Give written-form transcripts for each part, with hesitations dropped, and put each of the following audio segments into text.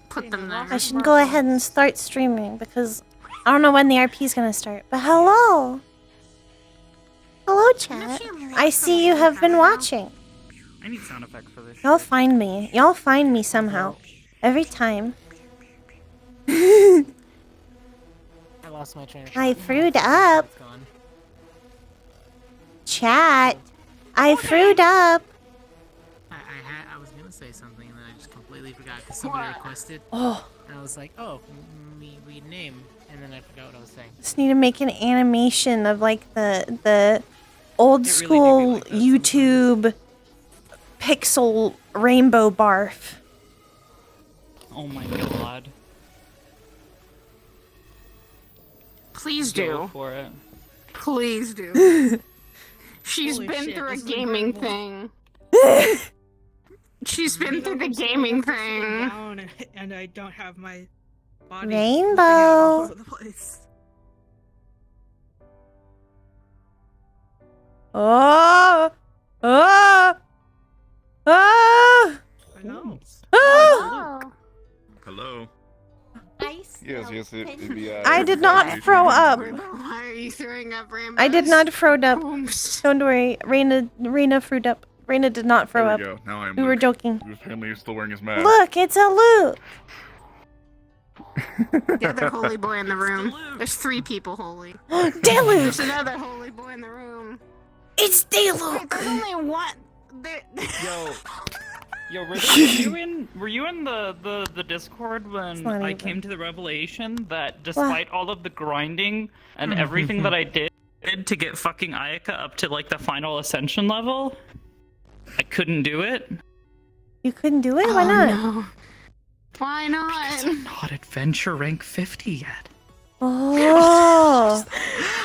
Put them there. I should go ahead and start streaming because I don't know when the RP is gonna start. But hello! Hello, chat. I see you have been watching. I need sound effects for this. Y'all find me. Y'all find me somehow. Every time. I lost my train of thought. I frued up. It's gone. Chat. I frued up. I was gonna say something and then I just completely forgot because somebody requested. Oh. And I was like, oh, read name, and then I forgot what I was saying. Just need to make an animation of like the old school like that YouTube pixel rainbow barf. Oh my god. Please Go do. for it. Please do. She's Holy been shit, through a this is gaming incredible. thing. She's been through the I'm sitting gaming down thing. and I don't have my body Rainbow. flipping out all over the place. Oh! Oh! Oh! I know. Oh! Oh. Hello. Ice. Yes, yes, it'd be. I did not throw up. Why are you throwing up, Rainbow? I did not throw up. Oops. Don't worry. Rayna frued up. Rayna did not throw There up. we go. Now I am. We were Luke. joking. Apparently, he's still wearing his mask. Look, it's a Luke. The other holy boy in the room. There's 3 people holy. Daluke! There's another holy boy in the room. It's Wait, Daluke! there's only one. Yo, were you in the Discord when not I even. came to the revelation that despite all of the grinding and everything that I did to get fucking Ayaka up to like the final ascension level, I couldn't do it? You couldn't do it? Why Oh, not? no. Why Because not? I'm not adventure rank 50 yet. Oh.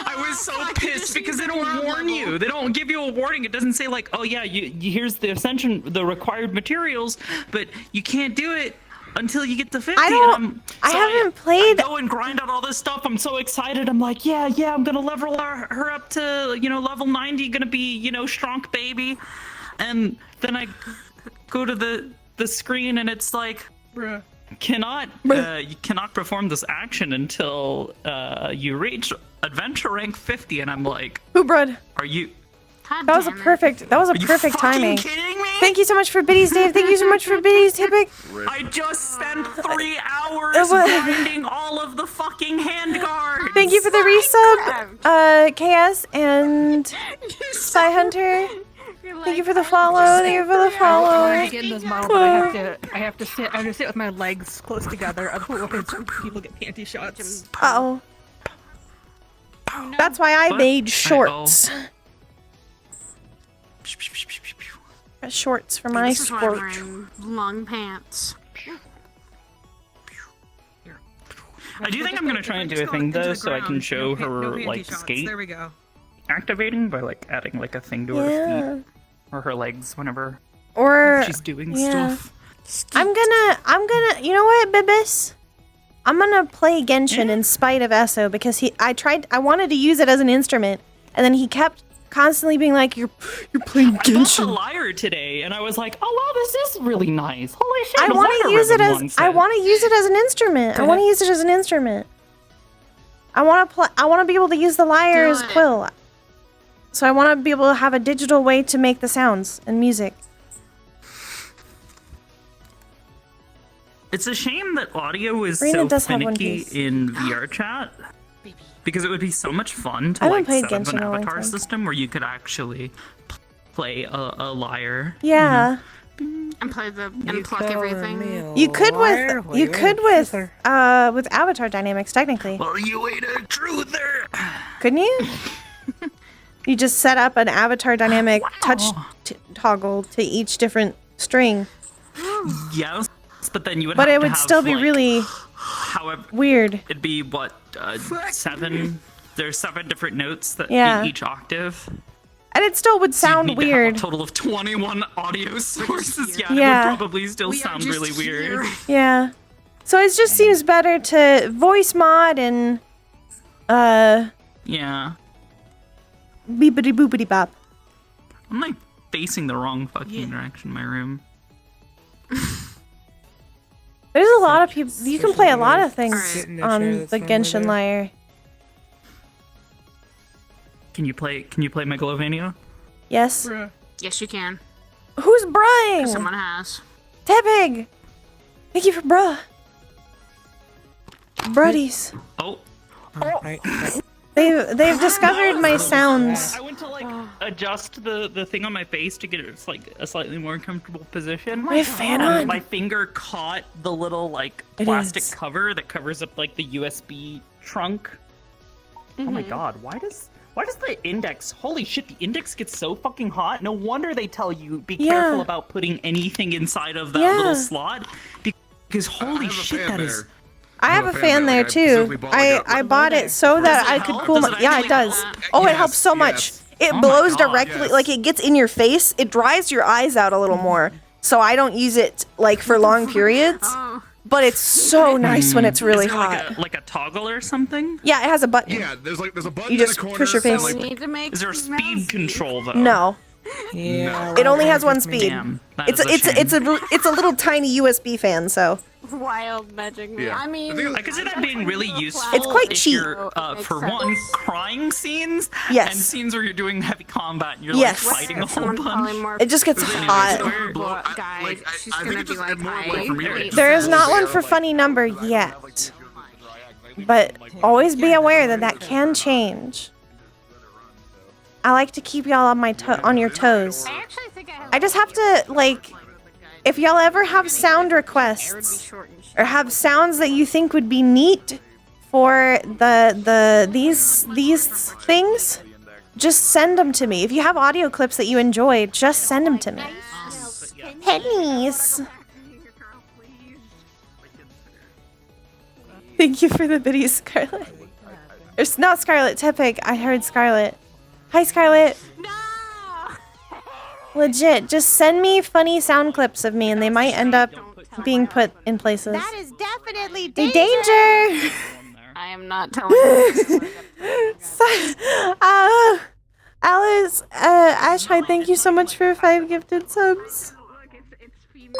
I was so Fuck, you pissed just because they need don't the warn you. level. They don't give you a warning. It doesn't say like, oh yeah, you here's the ascension, the required materials, but you can't do it until you get to 50. I don't- And I haven't played- I go and grind out all this stuff. I'm so excited. I'm like, yeah, I'm gonna level her up to level 90. Gonna be strong baby. And then I go to the screen and it's like, Bruh. you cannot perform this action until you reach adventure rank 50, and I'm like, Who, brud? are you God That was a damn it. perfect fucking timing. kidding me? Thank you so much for biddies, Dave. Thank you so much for biddies, Tipic. Rip. I just spent 3 hours was- grinding all of the fucking hand guards. Thank you for the resub, KS and Spy Hunter. Thank you for the follow. Thank you for the I follow. get in this model, but I have to sit with my legs close together, otherwise people get panty shots. Uh-oh. That's why I What? made shorts. Uh-oh. Shorts for my This is why I'm sport. wearing long pants. I do think I'm gonna try and do a thing though, so I can show her like skate There we go. activating by like adding like a thing to her Yeah. feet or her legs whenever Or she's doing yeah. stuff. I'm gonna, you know what, Bibis? I'm gonna play Genshin in spite of Esso because I wanted to use it as an instrument, and then he kept constantly being like, you're playing I bought the Genshin. lyre today, and I was like, "Oh wow, this is really nice! Holy shit!" I a want to lyre use it rhythm as one I set. want to use it as an instrument. I want to use it as an instrument. I want to be able to use the lyre Do as it. quill. So I want to be able to have a digital way to make the sounds and music. It's a shame that audio is Rayna so does have one finicky piece. in VR chat, because it would be so much fun to I haven't like played set up Genshin an in a long avatar time. system where you could actually play a lyre. Yeah. And play and pluck everything. You could with avatar dynamics technically. Well, you ain't a truther. Couldn't you? You just set up an avatar dynamic touch toggle to each different string. Yes, but then you would. But have it to would have, still be like, really However, weird. it'd be what 7. There's 7 different notes that Yeah. each octave. And it still would So you'd sound need to have weird. a total of 21 audio sources. Yeah, Yeah. it would probably still We are sound just really weird. here. Yeah. So it just seems better to voice mod and Yeah. beepity boopity bop. I'm like facing the wrong fucking direction in my room. There's a lot of people. You can play a lot of things Alright. in the chair on that's the normally Genshin there. Lyre. Can you play Megalovania? Yes. Bruh. Yes, you can. Who's bruhing? Someone has. Tepig! Thank you for bruh. Bruddies. Oh, Right. They've discovered my sounds. I went to like adjust the thing on my face to get it like a slightly more comfortable position. My fan And on. my finger caught the little like It plastic is. cover that covers up like the USB trunk. Oh my god, why does the index, holy shit, the index gets so fucking hot. No wonder they tell you be Yeah. careful about putting anything inside of that Yeah. little slot because I holy have a shit, fan that is. there. I have a fan there like, I specifically too. bought, like, I a- bought it so that I could help? cool Does my. it Yeah, it actually does. help? Oh, it Yes, helps so much. yes. It Oh my blows God, directly, yes. like it gets in your face. It dries your eyes out a little more. So I don't use it like for long periods. Oh. But it's so nice when it's really Is there hot. like a toggle or something? Yeah, it has a button. Yeah, there's a button You just in the corner. push your face. and, We like, need to make Is there a some speed mouse. control though? No, Yeah. it only has one speed. Damn, that It's is a shame. it's a little tiny USB fan. So Wild magic me. Yeah. I mean, The thing is- I could see that being really useful. It's quite if cheap. you're, Makes for sense. one, crying scenes. Yes. And scenes where you're doing heavy combat and you're Yes. like fighting a whole Someone probably bunch. more it just gets Anyway, hot. so- Guide. I She's think gonna it be just like, add more I weight for me to hate There is this. not one for funny number yet, but always be aware that that can change. I like to keep y'all on on your toes. I actually think I have. I just have to like, if y'all ever have sound It would be requests short and short. or have sounds that you think would be neat for these things, just send them to me. If you have audio clips that you enjoy, just send them to me. Pennies. Thank you for the biddies, Scarlet. It's not Scarlet, Tepig. I heard Scarlet. Hi, Scarlet. No. Legit, just send me funny sound clips of me and they might end up being put in places. That is definitely Hey, danger. danger! I am not telling you. Alice, Ashai, thank you so much for 5 gifted subs. It's female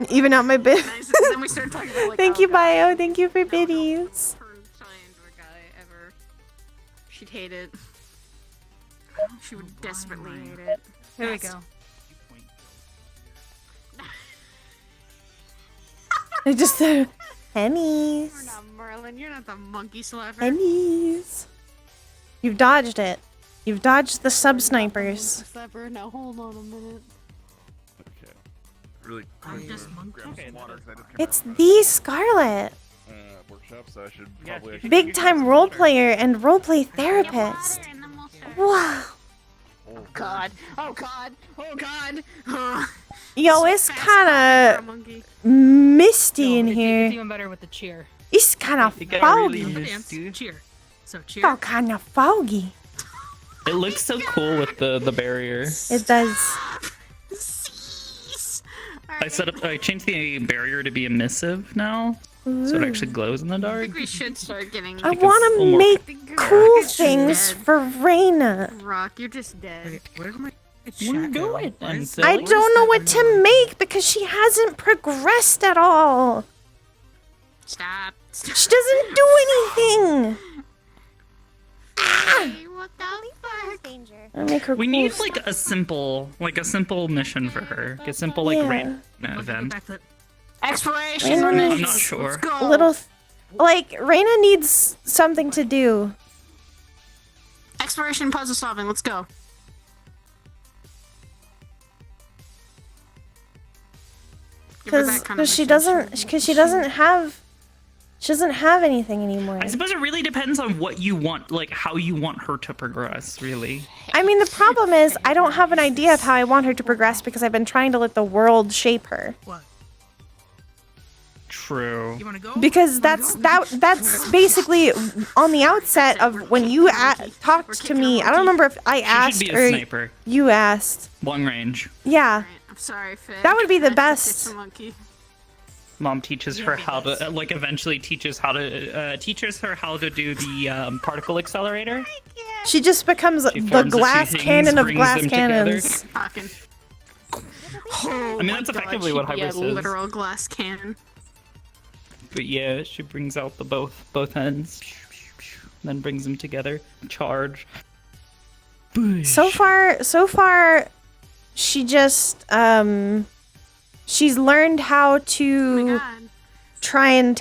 Z. Even out my bid. Nice. And then we start talking about like, Thank oh, you, God, Bio. Thank you for biddies. turned shy into a guy ever. She'd hate it. She would desperately hate it. There we go. I just said, You're pennies. not Merlin. You're not the monkey slapper. Pennies. You've dodged it. You've dodged the sub snipers. Slapper. Now hold on a minute. Okay. Really just monkey. grab some water 'cause I just came It's out the Scarlet. of, workshop, so I should Yeah, probably. she should Big time role player and roleplay therapist. Wow. God. Oh God. Oh God. Oh. Yo, it's Fast kind for a of monkey. misty in It's here. even better with the cheer. It's kind of It got foggy. really Dance. misty. Cheer. So cheer. It's all kind of foggy. It looks so cool with the barrier. It does. I changed the barrier to be emissive now, so it actually glows in the I dark. think we should start getting. I Because want to Omar- make cool things for Rayna. Rock, you're just dead. Wait, where's my What are you doing? Why is- silly? I don't know what to make because she hasn't progressed at all. Stop. She doesn't do anything. Hey, what the fuck? Danger. I make her We cool need stuff. like a simple mission for her. Like a simple like Yeah. random Look at the event. backflip. Exploration. Rayna I'm needs not sure. Let's go. little, like Rayna needs something to do. Exploration puzzle solving. Let's go. Give her that kind of Because she mission. doesn't have anything anymore. I suppose it really depends on what you want, like how you want her to progress, really. I mean, the problem is I don't have an idea of how I want her to progress because I've been trying to let the world shape her. What? True. You wanna go? Because that's basically on the outset of when you talked to me. I don't remember if I She should asked be a or sniper, you asked. long range. Yeah, Alright, I'm sorry, Faye. That would be the It's best. a monkey. Mom teaches her how to, like, eventually teaches her how to do the particle accelerator. she just becomes She the forms a few glass things, cannon of brings glass them together. cannons. Fucking. I mean, that's effectively what she'd be a Hybris is. literal glass cannon. But yeah, she brings out the both ends, then brings them together. Charge. So far, she just she's learned how Oh to my god. try and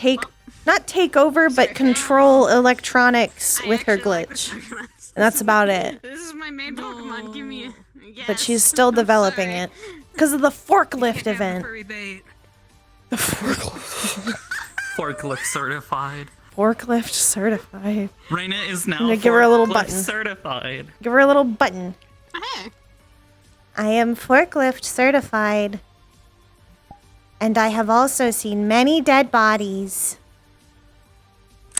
not take over, but control electronics with her glitch. And that's about it. This is my main Pokemon. Give me a yes. But she's still I'm developing sorry. it because of the forklift Can't have the event. furry bait. The forklift. Forklift certified. Forklift certified. Rayna is now gonna give her a little forklift button. certified. Give her a little button. Hey. I am forklift certified. And I have also seen many dead bodies,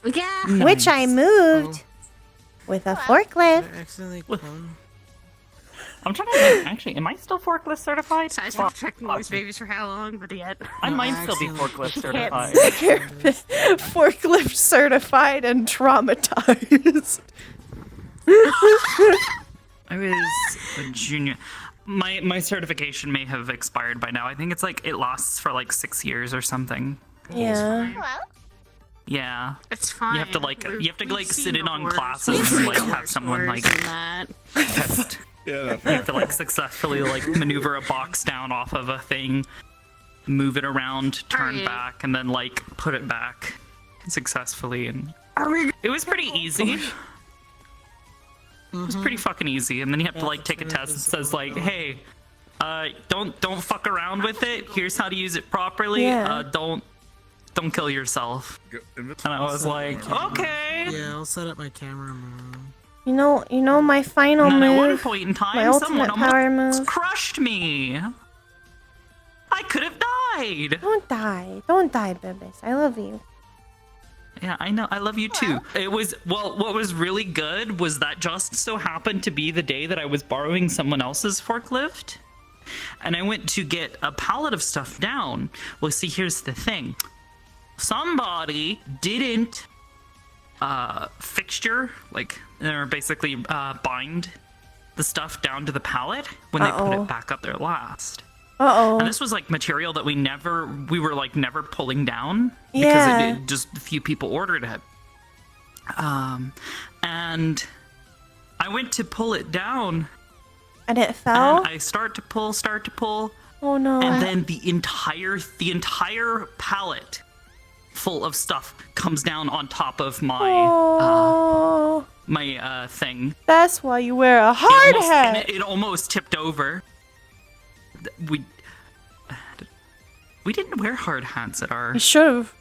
Yeah. which I moved with a forklift. Accidentally clone. I'm trying to think, actually, am I still forklift certified? So I've been protecting these babies for how long, but yet. I No, might still be accidentally- forklift certified. Forklift certified and traumatized. I was a junior. My certification may have expired by now. I think it's like it lasts for like 6 years or something. Yeah. Yeah. It's fine. You have to like We've sit seen in on worse. classes We've and like seen have worse someone like than that. test. Yeah, You have to like successfully like maneuver a box down off of a thing, move it around, turn Alright. back, and then like put it back successfully. And it was pretty easy. It was pretty fucking easy. And then you have to like take a test that says like, hey, don't fuck around with it. Here's how to use it properly. Yeah. Don't kill yourself. And I was like, okay. Yeah, I'll set up my camera tomorrow. You know my final And then at one move. point in time, My someone ultimate power almost move. crushed me. I could have died. Don't die, Bibis. I love you. Yeah, I know. I love you too. It was, well, what was really good was that just so happened to be the day that I was borrowing someone else's forklift. And I went to get a pallet of stuff down. Well, see, here's the thing. Somebody didn't fixture, like, or basically bind the stuff down to the pallet when they put Uh-oh. it back up there last. Uh-oh. And this was like material that we were like never pulling down because Yeah. it just a few people ordered it. And I went to pull it down And it fell? and I start to pull, Oh no. and then the entire pallet full of stuff comes down on top of my Oh, my thing. that's why you wear a hard And hat. it almost tipped over. We didn't wear hard hats at our You should have.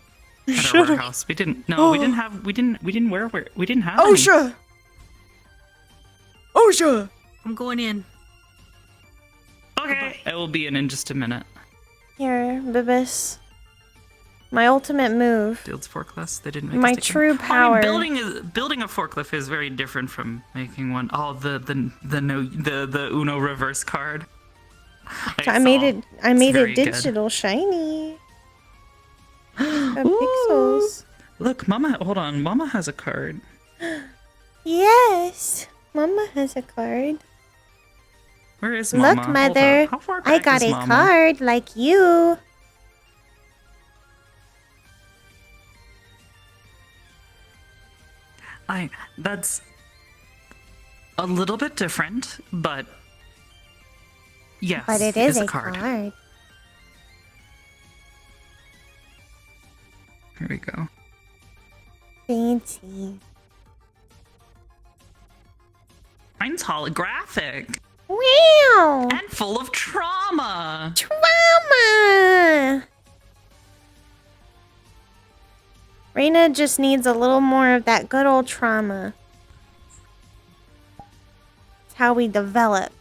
You at our should have. warehouse. We didn't. No, we didn't have. We didn't have. Oh any. sure. Oh sure. I'm going in. Okay. I will be in just a minute. Here, Bibis. My ultimate move. Fields forklifts. They didn't make My us take them. true I mean, power. building a forklift is very different from making one. Oh, the Uno reverse card. I made saw. it. I It's made very it good. digital, shiny. Got Ooh. pixels. Look, Mama. Hold on. Mama has a card. Yes, Mama has a card. Where is Mama? Look, Hold Mother, on. How far I back got is a Mama? card like you. That's a little bit different, but yes, But it is a card. card. Here we go. Fancy. Mine's holographic Wow! and full of trauma. Trauma! Rayna just needs a little more of that good old trauma. It's how we develop.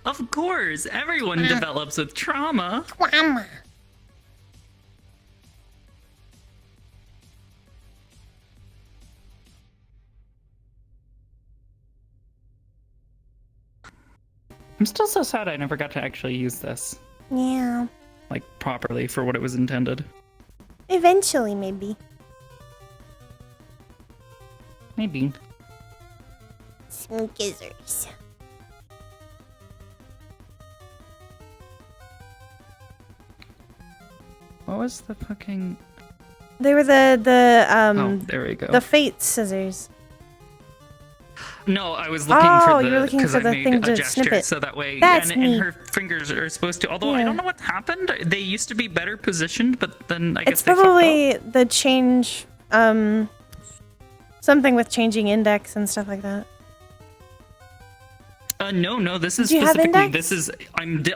Of course, everyone develops with trauma. Trauma. I'm still so sad I never got to actually use this, Yeah. like, properly for what it was intended. Eventually, maybe. Maybe. Some gizzards. What was the fucking... They were oh, there we go. the fate scissors. No, I was looking Oh, for the... you were looking because for I the made thing a to gesture snip it. so that way... That's and neat. her fingers are supposed to... Although I Yeah. don't know what happened. They used to be better positioned, but then I guess It's they fucked up. probably the change, something with changing index and stuff like that. No, this is Do you have specifically... index? This is...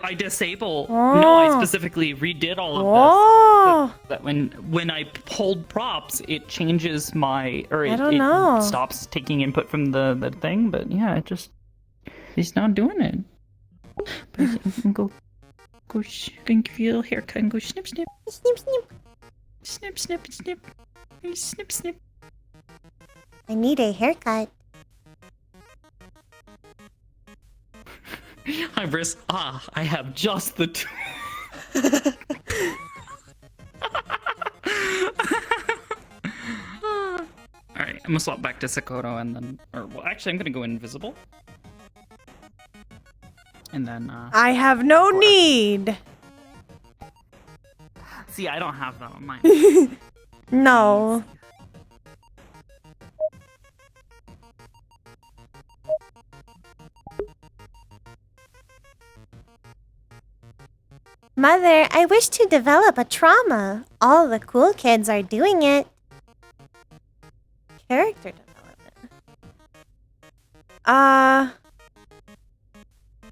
I disable... Oh. No, I specifically redid all of this. Oh, That when I hold props, it changes my... Or I it, don't it know. stops taking input from the thing, but yeah, it just... He's not doing it. But you can go can give you a little haircut and go snip, snip. snip, snip. Snip, snip, snip. Snip, snip. I need a haircut. Hi, Briss. Ah, I have just the two. Alright, I'm gonna swap back to Sakoto and then... Or, well, actually, I'm gonna go invisible. And then, I have no need. See, I don't have that on mine. No. Mother, I wish to develop a trauma. All the cool kids are doing it. Character development.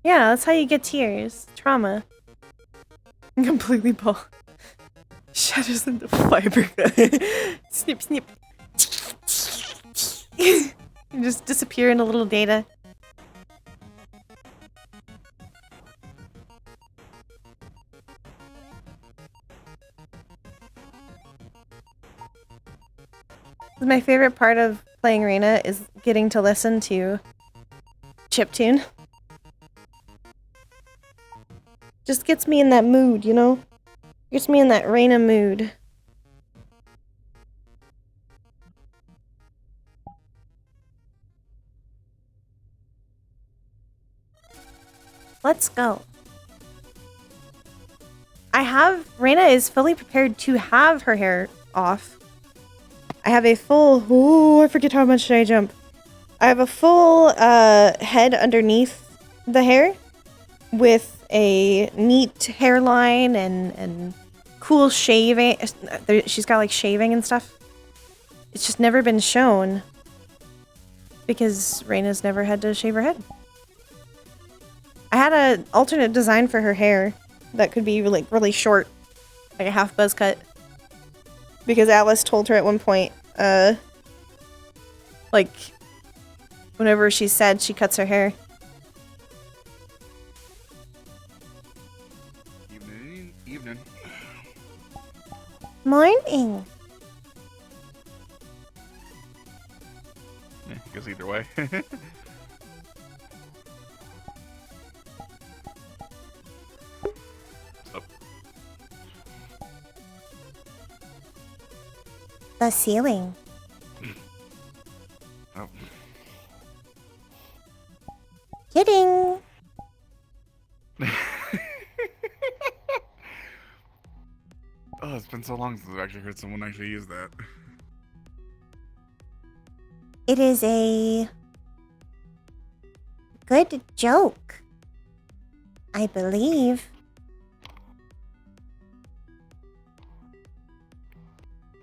Yeah, that's how you get tears. Trauma. Completely bald. Shadows into fiber. Snip, snip. You just disappear in a little data. My favorite part of playing Rayna is getting to listen to chiptune. Just gets me in that mood, you know? Gets me in that Rayna mood. Let's go. Rayna is fully prepared to have her hair off. I have a full, I forget how much did I jump. I have a full head underneath the hair with a neat hairline and cool shaving. She's got like shaving and stuff. It's just never been shown because Rayna's never had to shave her head. I had an alternate design for her hair that could be like really short, like a half buzz cut. Because Alice told her at one point, like, whenever she's sad, she cuts her hair. Evening. Morning. Yeah, goes either way. Up. The ceiling. Oh. Kidding. Oh, it's been so long since I've actually heard someone actually use that. It is a good joke, I believe.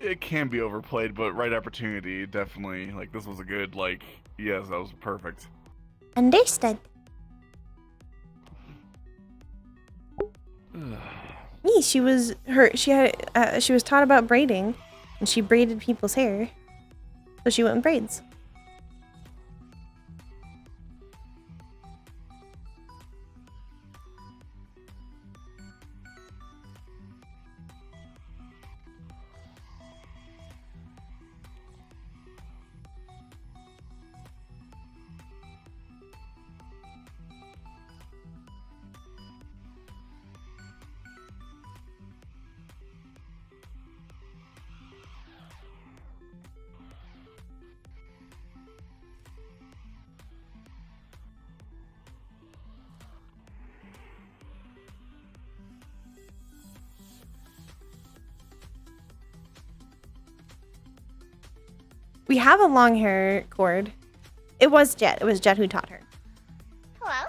It can be overplayed, but right opportunity, definitely. Like, this was a good, like, yes, that was perfect. Understood. Me, she was taught about braiding, and she braided people's hair, so she went in braids. We have a long hair cord. It was Jet. It was Jet who taught her. Hello?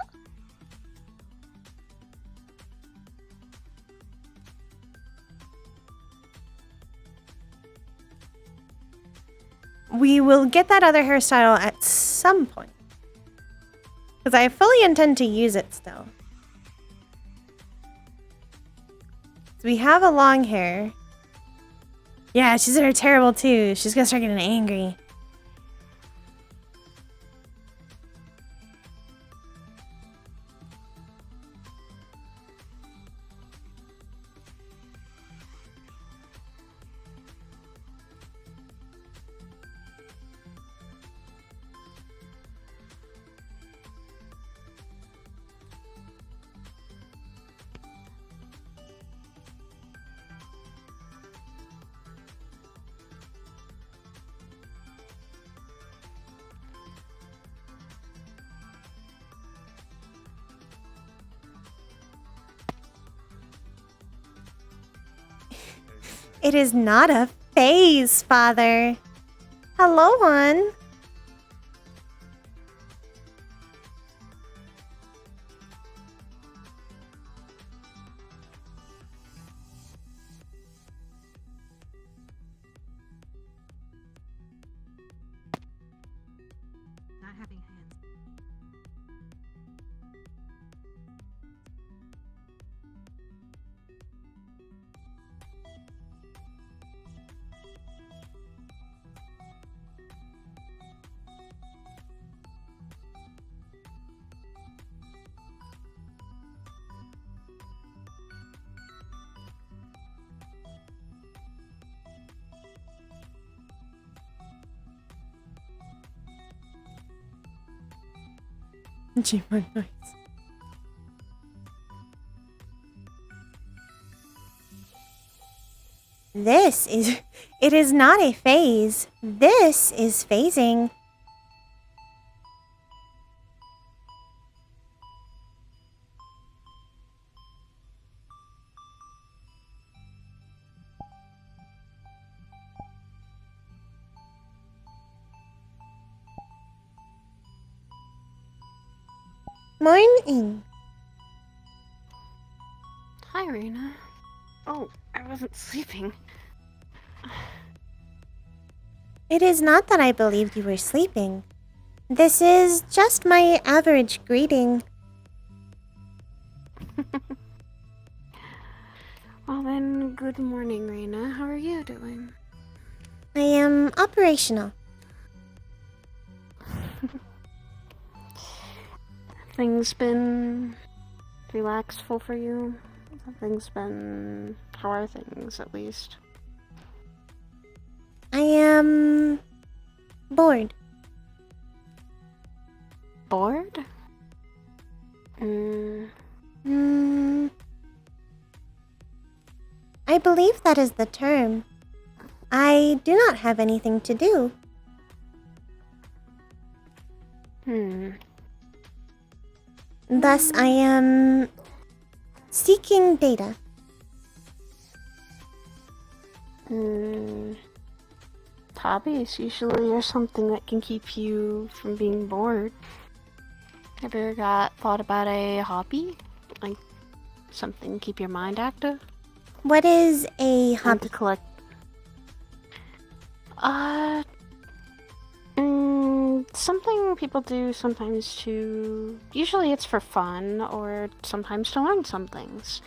We will get that other hairstyle at some point. Because I fully intend to use it still. So we have a long hair. Yeah, she's in her terrible too. She's gonna start getting angry. It is not a phase, Father. Hello, one. Not having hands. Gmail noise. It is not a phase. This is phasing. Morning. Hi, Rayna. Oh, I wasn't sleeping. It is not that I believed you were sleeping. This is just my average greeting. Well then, good morning, Rayna. How are you doing? I am operational. Things been relaxful for you? How are things, at least? I am bored. Bored? I believe that is the term. I do not have anything to do. Thus, I am seeking data. Hobbies usually are something that can keep you from being bored. Have you ever thought about a hobby? Like something to keep your mind active? What is a And hobby? to collect. Something people do sometimes to. Usually it's for fun or sometimes to learn some things.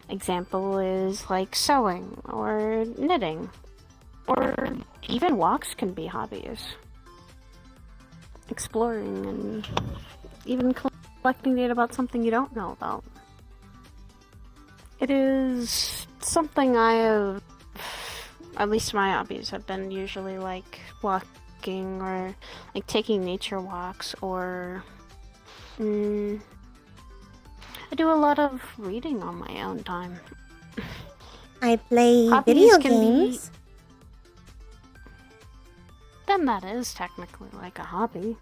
Example is like sewing or knitting. Or even walks can be hobbies. Exploring and even collecting data about something you don't know about. It is something I have, at least my hobbies have been usually like walking or like taking nature walks or I do a lot of reading on my own time. I play Hobbies video can be- games. Then that is technically like a hobby.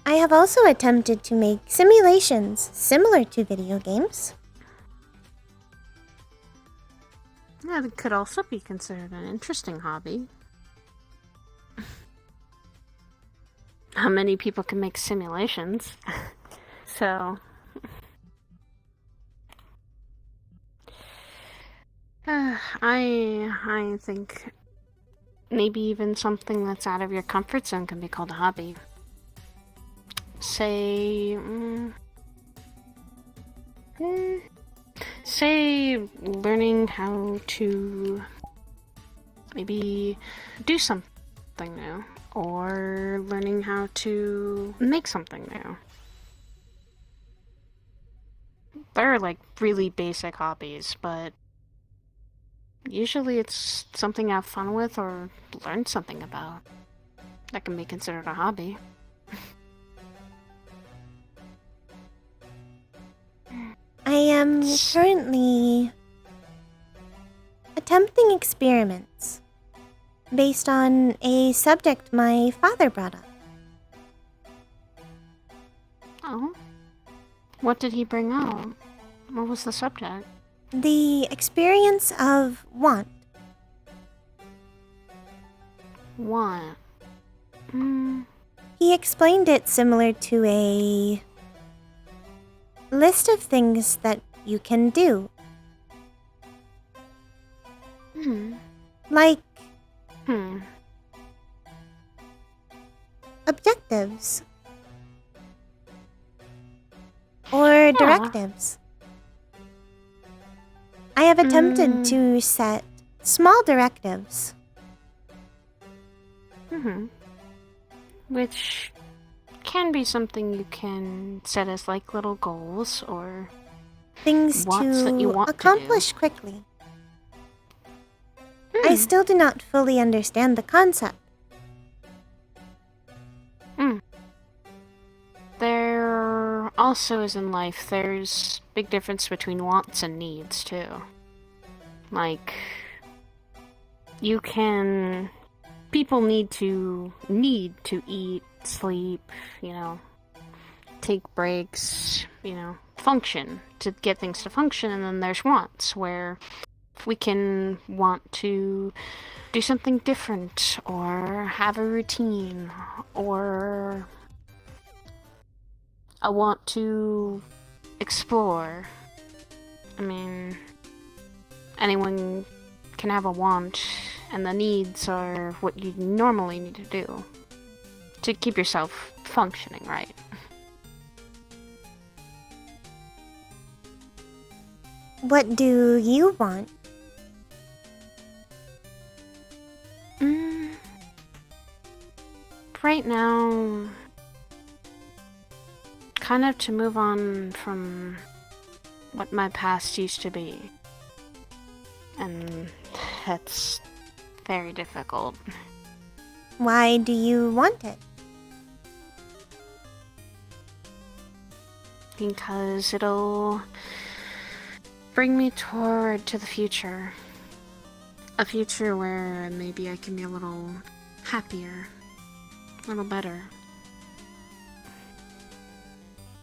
I have also attempted to make simulations similar to video games. Yeah, it could also be considered an interesting hobby. how many people can make simulations. So, I think maybe even something that's out of your comfort zone can be called a hobby. Say, say learning how to maybe do something new, or learning how to make something new. They're like really basic hobbies, but usually it's something to have fun with or learn something about. That can be considered a hobby. I am currently attempting experiments based on a subject my father brought up. Oh? What did he bring up? What was the subject? The experience of want. What? He explained it similar to a list of things that you can do. Like objectives. Or directives. I have attempted to set small directives. Which can be something you can set as like little goals or Things wants that you to want accomplish quickly. I still do not fully understand the concept. There also is in life, there's big difference between wants and needs too. Like, people need to eat, sleep, take breaks, function, to get things to function, and then there's wants, where we can want to do something different, or have a routine, or I want to explore. I mean, anyone can have a want, and the needs are what you normally need to do to keep yourself functioning, right? What do you want? Right now, kind of to move on from what my past used to be. And that's very difficult. Why do you want it? Because it'll bring me to the future. A future where maybe I can be a little happier, a little better.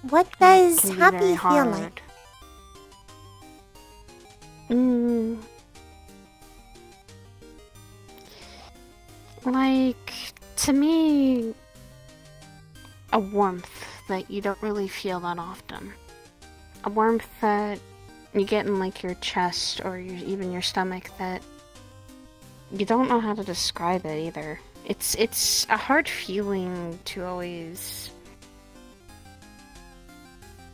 What does Can be happy very feel hard. like? Like, to me, a warmth that you don't really feel that often. A warmth that you get in like your chest or even your stomach that you don't know how to describe it either. It's a hard feeling to always...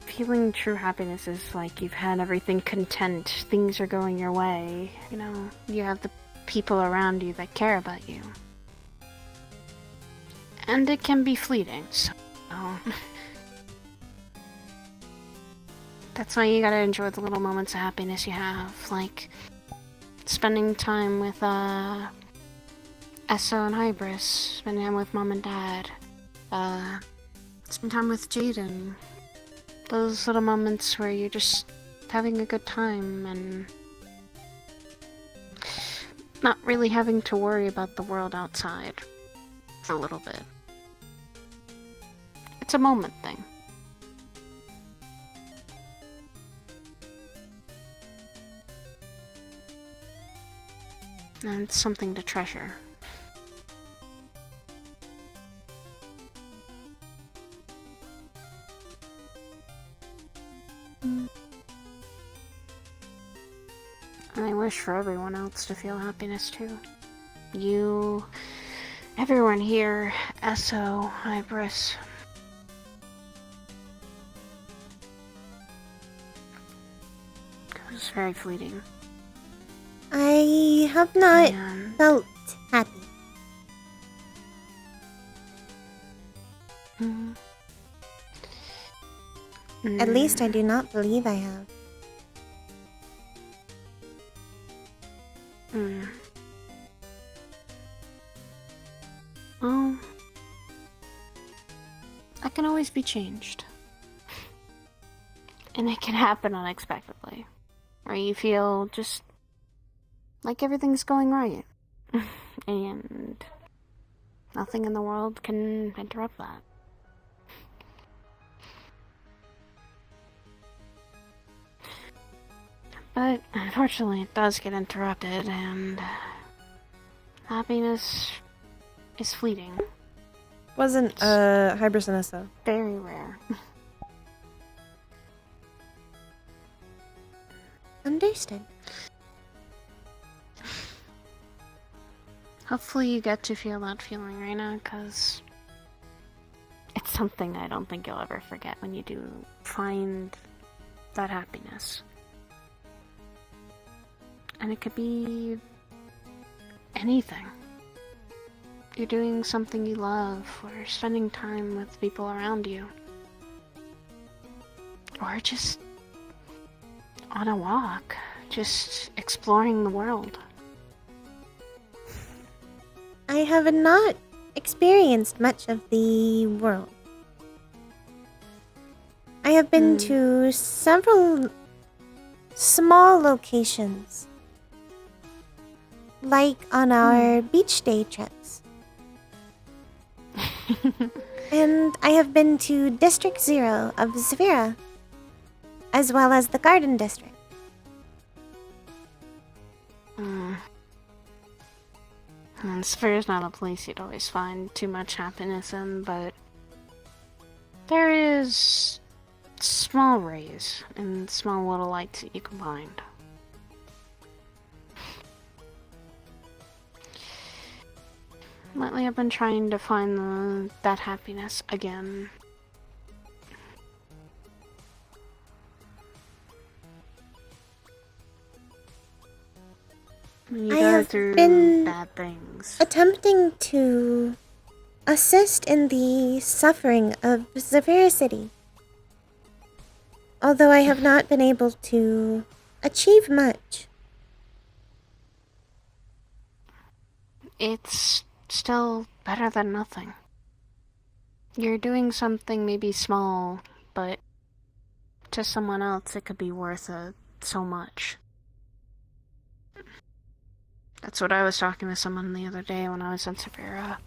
Feeling true happiness is like you've had everything content, things are going your way, you have the people around you that care about you. And it can be fleeting, so... That's why you gotta enjoy the little moments of happiness you have, like spending time with Esso and Hybris, spending time with Mom and Dad, spending time with Jaden. Those little moments where you're just having a good time and not really having to worry about the world outside for a little bit. It's a moment thing. And it's something to treasure. And I wish for everyone else to feel happiness too. You, everyone here, Esso, Ibris. It's very fleeting. I have not And felt happy. At least I do not believe I have. Well, that can always be changed. And it can happen unexpectedly. Where you feel just like everything's going right. And nothing in the world can interrupt that. But unfortunately, it does get interrupted, and happiness is fleeting. Wasn't Hybris and Esso. Very rare. Understood. Hopefully you get to feel that feeling, Rayna, because it's something I don't think you'll ever forget when you do find that happiness. And it could be anything. You're doing something you love, or spending time with people around you. Or just on a walk, just exploring the world. I have not experienced much of the world. I have been to several small locations, like on our beach day trips. And I have been to District 0 of Zephyra, as well as the Garden District. And Sphere's not a place you'd always find too much happiness in, but there is small rays and small little lights that you can find. Lately I've been trying to find that happiness again. When you I go have through been bad things. attempting to assist in the suffering of Zephyra City. Although I have not been able to achieve much. It's still better than nothing. You're doing something maybe small, but to someone else it could be worth so much. That's what I was talking to someone the other day when I was in Severa.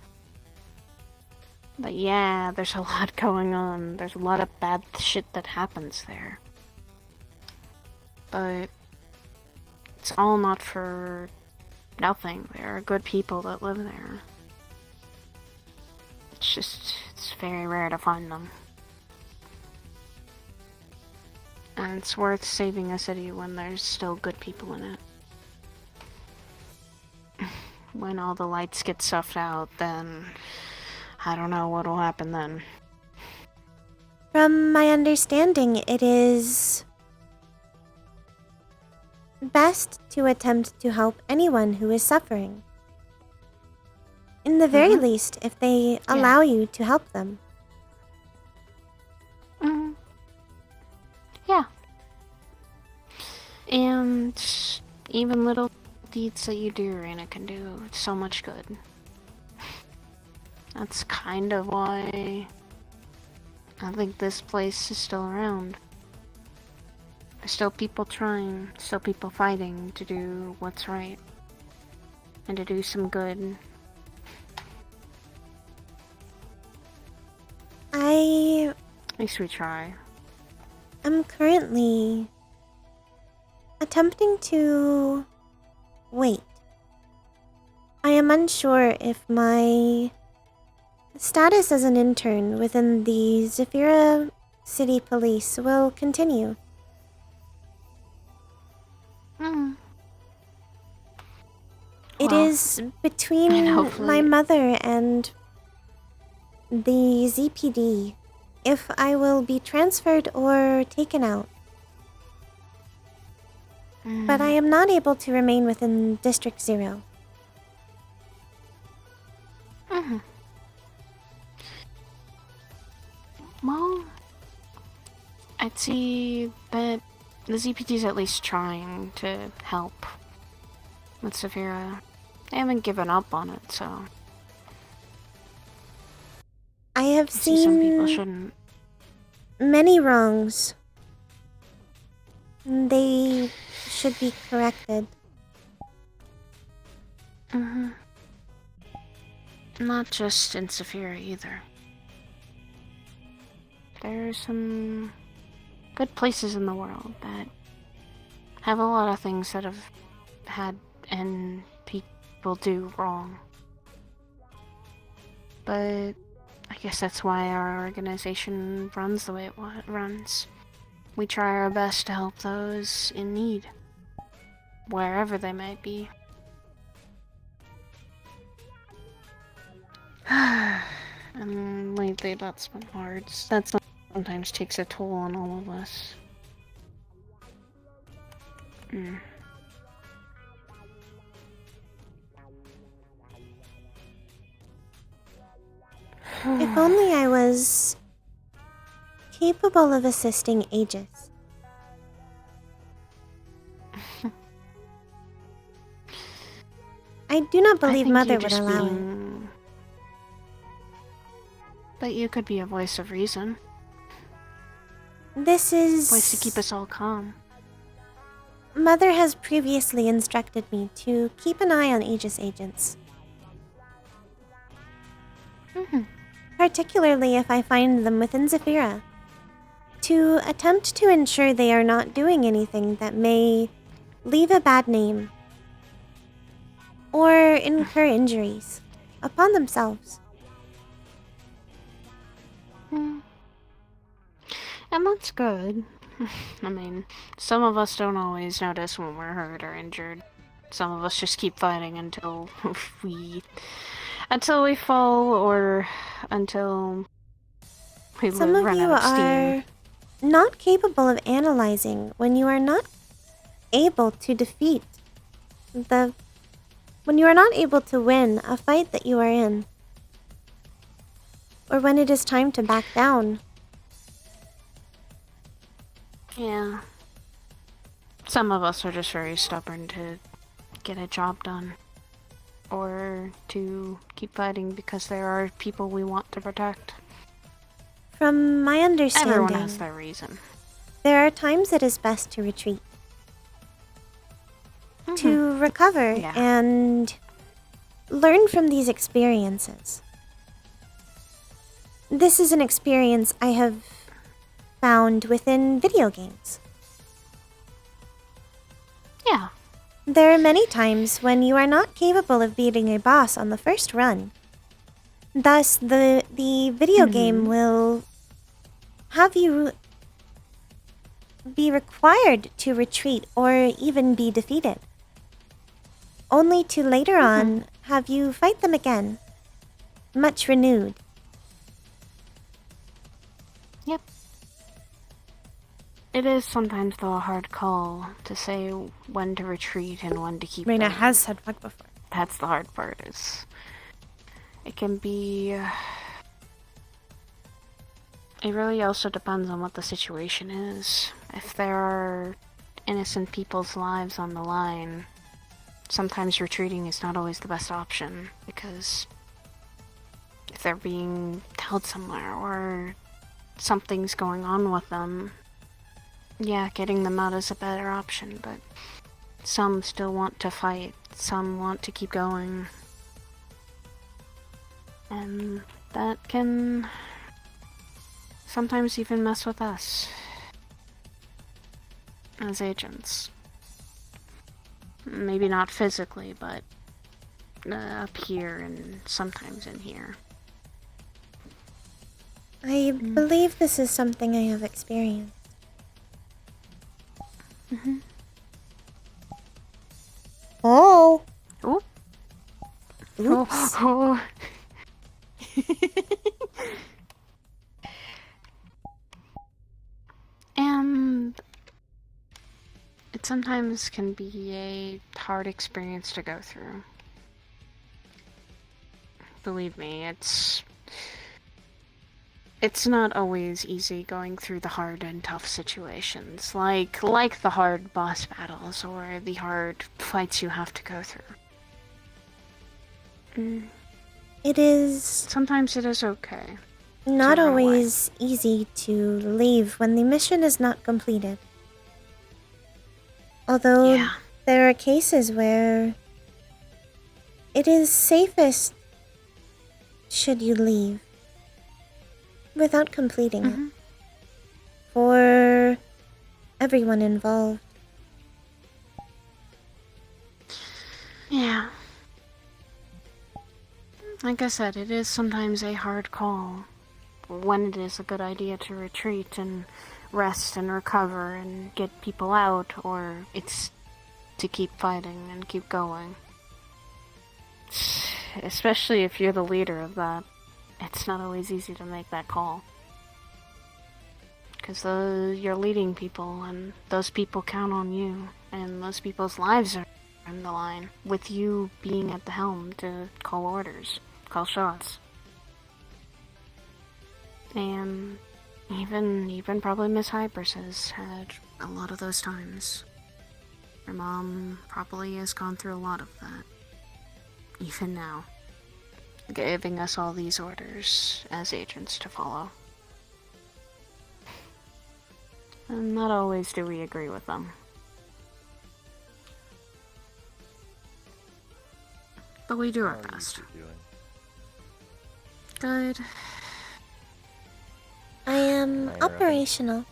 But yeah, there's a lot going on. There's a lot of bad shit that happens there. But it's all not for nothing. There are good people that live there. It's very rare to find them. And it's worth saving a city when there's still good people in it. When all the lights get stuffed out, then I don't know what'll happen then. From my understanding, it is best to attempt to help anyone who is suffering. In the very least, if they allow you to help them. Yeah. And even little deeds that you do, Rayna, can do so much good. That's kind of why I think this place is still around. There's still people trying, still people fighting to do what's right. And to do some good. At least we try. I'm currently attempting to wait. I am unsure if my status as an intern within the Zephyra City Police will continue. is between And hopefully- my mother and the ZPD if I will be transferred or taken out. But I am not able to remain within District 0. Mhm. Well, I'd see that the ZPD's at least trying to help with Saphira. They haven't given up on it, so I have I see some people seen shouldn't. many wrongs. They should be corrected. Mm-hmm. Not just in Saphira either. There are some good places in the world that have a lot of things that have had and people do wrong. But I guess that's why our organization runs the way it runs. We try our best to help those in need, wherever they might be. And lately that's been hard. That sometimes takes a toll on all of us. Mm. If only I was capable of assisting Aegis. I do not I believe think Mother you would just allow it. being... But you could be a voice of reason. This is... Voice to keep us all calm. Mother has previously instructed me to keep an eye on Aegis agents. Particularly if I find them within Zephyra. To attempt to ensure they are not doing anything that may leave a bad name or incur injuries upon themselves. And that's good. I mean, some of us don't always notice when we're hurt or injured. Some of us just keep fighting until we fall or until we Some of run you out of steam. are not capable of analyzing when you are not able to defeat when you are not able to win a fight that you are in, or when it is time to back down. Yeah. Some of us are just very stubborn to get a job done. Or to keep fighting because there are people we want to protect. From my understanding, Everyone has their reason. there are times it is best to retreat. To recover Yeah. and learn from these experiences. This is an experience I have found within video games. Yeah. There are many times when you are not capable of beating a boss on the first run. Thus, the video game will have you be required to retreat or even be defeated, only to later on have you fight them again, much renewed. Yep. It is sometimes, though, a hard call to say when to retreat and when to keep Rayna going. has said fuck before. That's the hard part, is it can be... It really also depends on what the situation is. If there are innocent people's lives on the line, sometimes retreating is not always the best option, because if they're being held somewhere or something's going on with them, yeah, getting them out is a better option, but some still want to fight, some want to keep going. And that can sometimes even mess with us as agents. Maybe not physically, but up here and sometimes in here. I believe this is something I have experienced. Oh! Oh, Oops. Oh. And it sometimes can be a hard experience to go through. Believe me, it's not always easy going through the hard and tough situations, like the hard boss battles or the hard fights you have to go through. It is Sometimes it is okay. not run away. always easy to leave when the mission is not completed. Although Yeah. there are cases where it is safest should you leave without completing it for everyone involved. Yeah. Like I said, it is sometimes a hard call when it is a good idea to retreat and rest and recover and get people out, or it's to keep fighting and keep going. Especially if you're the leader of that, it's not always easy to make that call. Because you're leading people, and those people count on you, and those people's lives are on the line, with you being at the helm to call orders, call shots. And even probably Miss Hypers has had a lot of those times. Her mom probably has gone through a lot of that. Even now. Giving us all these orders as agents to follow. And not always do we agree with them. But we do our best. Good. I am Hi, operational.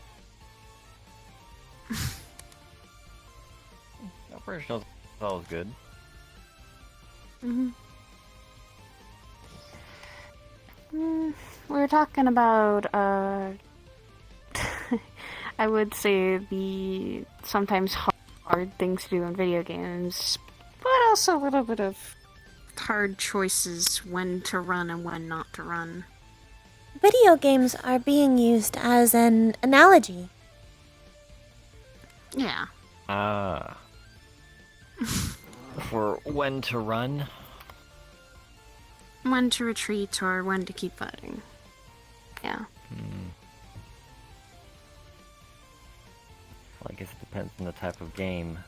Operational is always good. We were talking about, I would say the sometimes hard things to do in video games, but also a little bit of hard choices when to run and when not to run. Video games are being used as an analogy. Yeah. Ah. For when to run? When to retreat or when to keep fighting. Yeah. Well, I guess it depends on the type of game.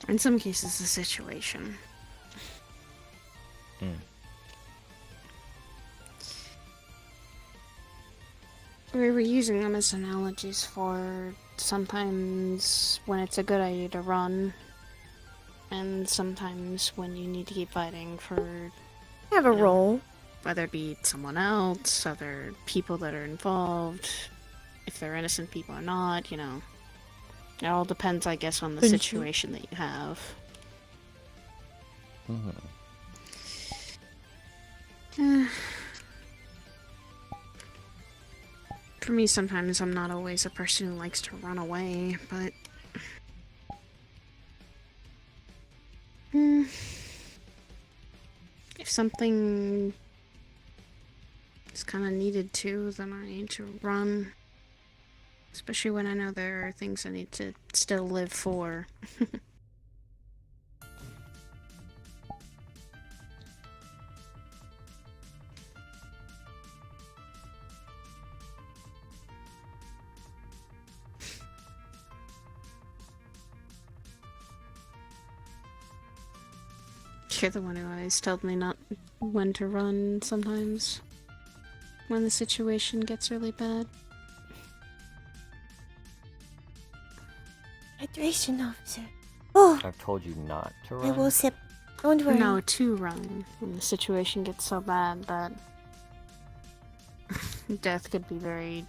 In some cases, the situation. We were using them as analogies for sometimes when it's a good idea to run, and sometimes when you need to keep fighting for I have a Yeah. role. whether it be someone else, other people that are involved, if they're innocent people or not, you know. It all depends, I guess, on the Thank you. situation that you have. For me, sometimes I'm not always a person who likes to run away, but... If something is kind of needed to, then I need to run. Especially when I know there are things I need to still live for. You're the one who always told me not when to run sometimes. When the situation gets really bad. Hydration officer. Oh, I've told you not to I run. will sip. Don't worry. No, to run. When the situation gets so bad that death could be very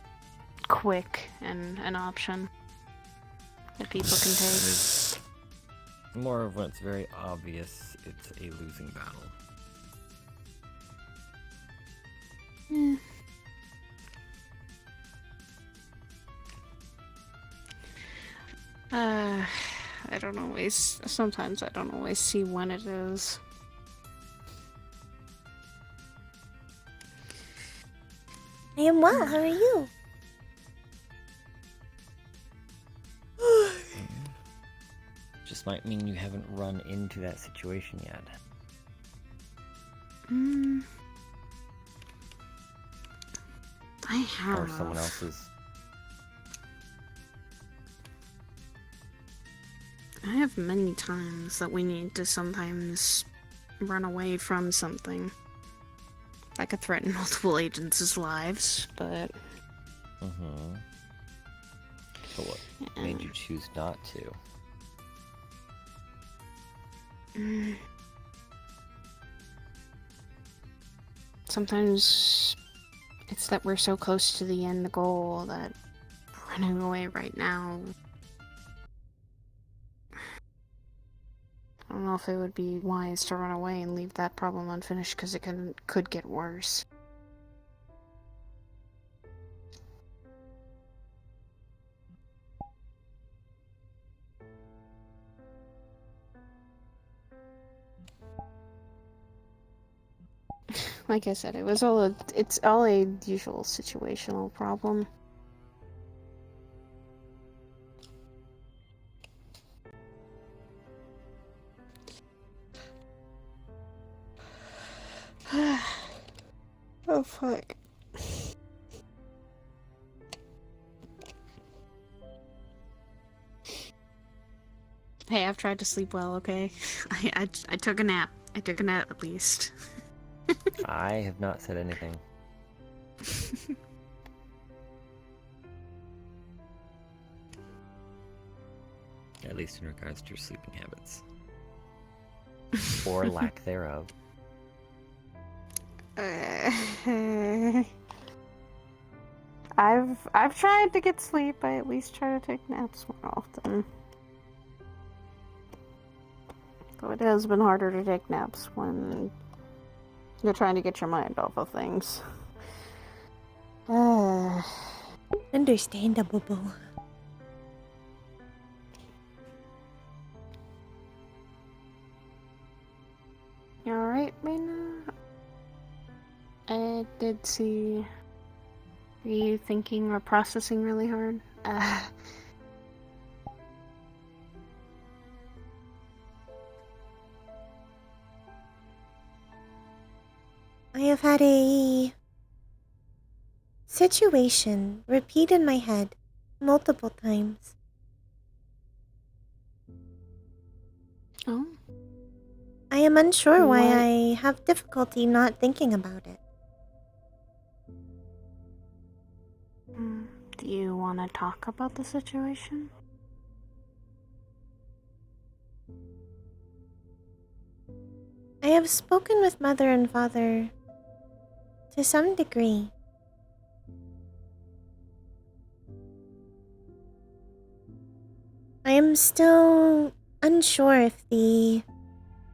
quick and an option that people can It take. is more of when it's very obvious it's a losing battle. Sometimes I don't always see when it is. I am well. How are you? Just might mean you haven't run into that situation yet. I have. Or someone else's. I have many times that we need to sometimes run away from something. That could threaten multiple agents' lives, but... Mm-hmm. So what made you choose not to? Sometimes it's that we're so close to the end goal that running away right now... I don't know if it would be wise to run away and leave that problem unfinished, because it could get worse. Like I said, it's all a usual situational problem. Oh fuck. Hey, I've tried to sleep well, okay? I took a nap. I took a nap at least. I have not said anything. At least in regards to your sleeping habits. Or lack thereof. I've tried to get sleep. I at least try to take naps more often. Though it has been harder to take naps when you're trying to get your mind off of things. Understandable. You alright, Rayna? I did see... Are you thinking or processing really hard? I have had a situation repeat in my head multiple times. Oh? I am unsure why What? I have difficulty not thinking about it. Do you want to talk about the situation? I have spoken with Mother and Father to some degree. I am still unsure if the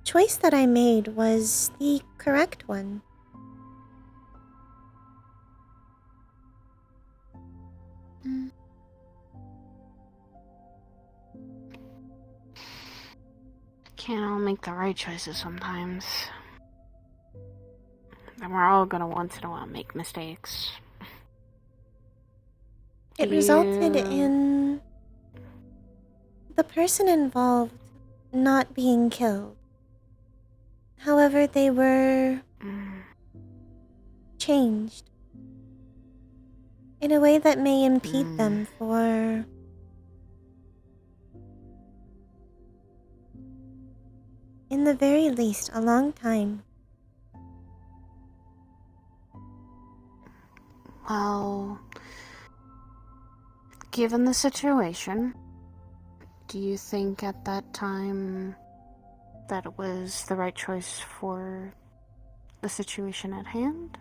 choice that I made was the correct one. Can't all make the right choices sometimes. And we're all gonna once in a while make mistakes. It resulted You- in the person involved not being killed. However, they were changed in a way that may impede them for in the very least a long time. Well, given the situation, do you think at that time that it was the right choice for the situation at hand?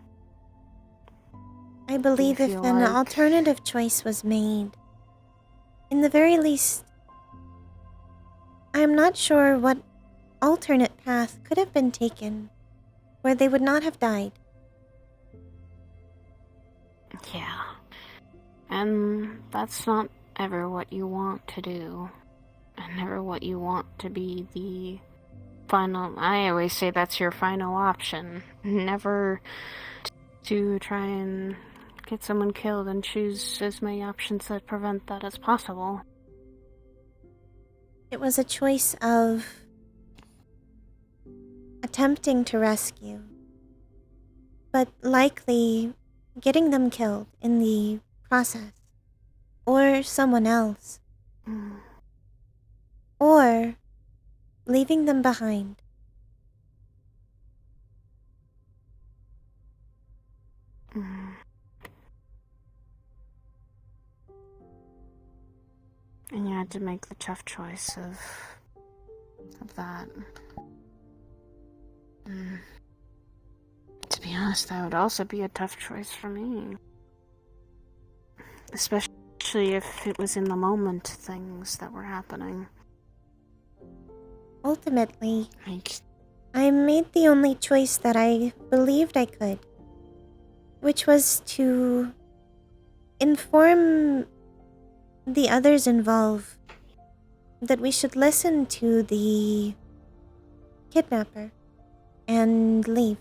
I believe if feel an like- alternative choice was made, in the very least, I am not sure what alternate path could have been taken where they would not have died. Yeah. And that's not ever what you want to do. never what you want to be the final. I always say that's your final option. Never to try and get someone killed and choose as many options that prevent that as possible. It was a choice of attempting to rescue, but likely getting them killed in the process, or someone else, or leaving them behind. And you had to make the tough choice of that. To be honest, that would also be a tough choice for me. Especially if it was in the moment things that were happening. Ultimately, Like, I made the only choice that I believed I could, which was to inform the others involved that we should listen to the kidnapper and leave.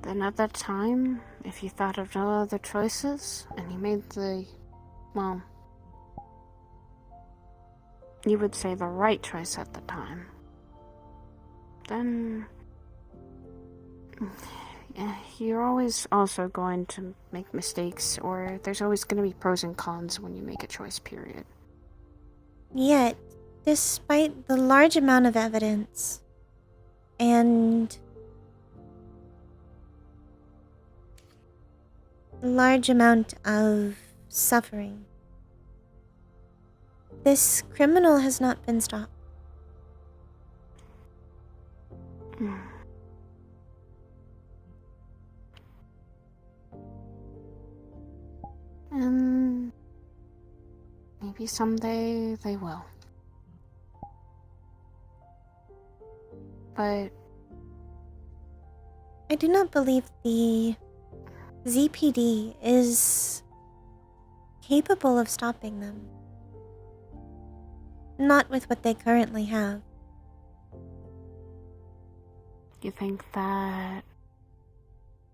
then at that time, if you thought of no other choices, and you made well, you would say the right choice at the time, then you're always also going to make mistakes, or there's always going to be pros and cons when you make a choice, period. Yet, despite the large amount of evidence and large amount of suffering, this criminal has not been stopped. And maybe someday they will. But I do not believe the ZPD is capable of stopping them. Not with what they currently have. you think that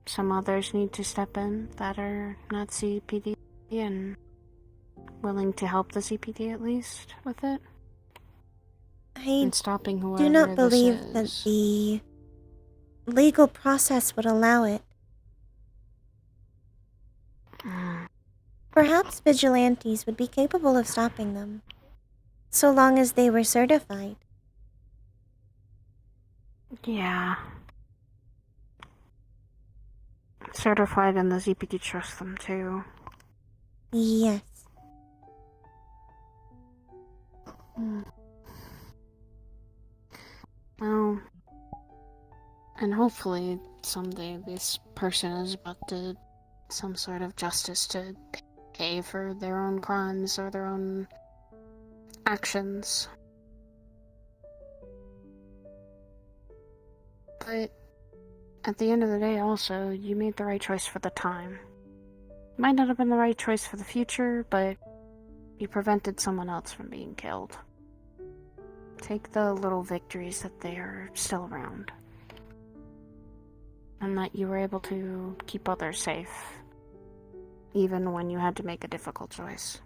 some others need to step in that are not CPD and willing to help the CPD at least with it? I And stopping whoever do not this believe that is. the legal process would allow it. Perhaps vigilantes would be capable of stopping them, so long as they were certified. Yeah. Certified and the ZPD trust them too. Yes. Well, and hopefully someday this person is brought to some sort of justice to pay for their own crimes or their own actions. But at the end of the day, also, you made the right choice for the time. Might not have been the right choice for the future, but you prevented someone else from being killed. Take the little victories that they are still around. And that you were able to keep others safe, even when you had to make a difficult choice.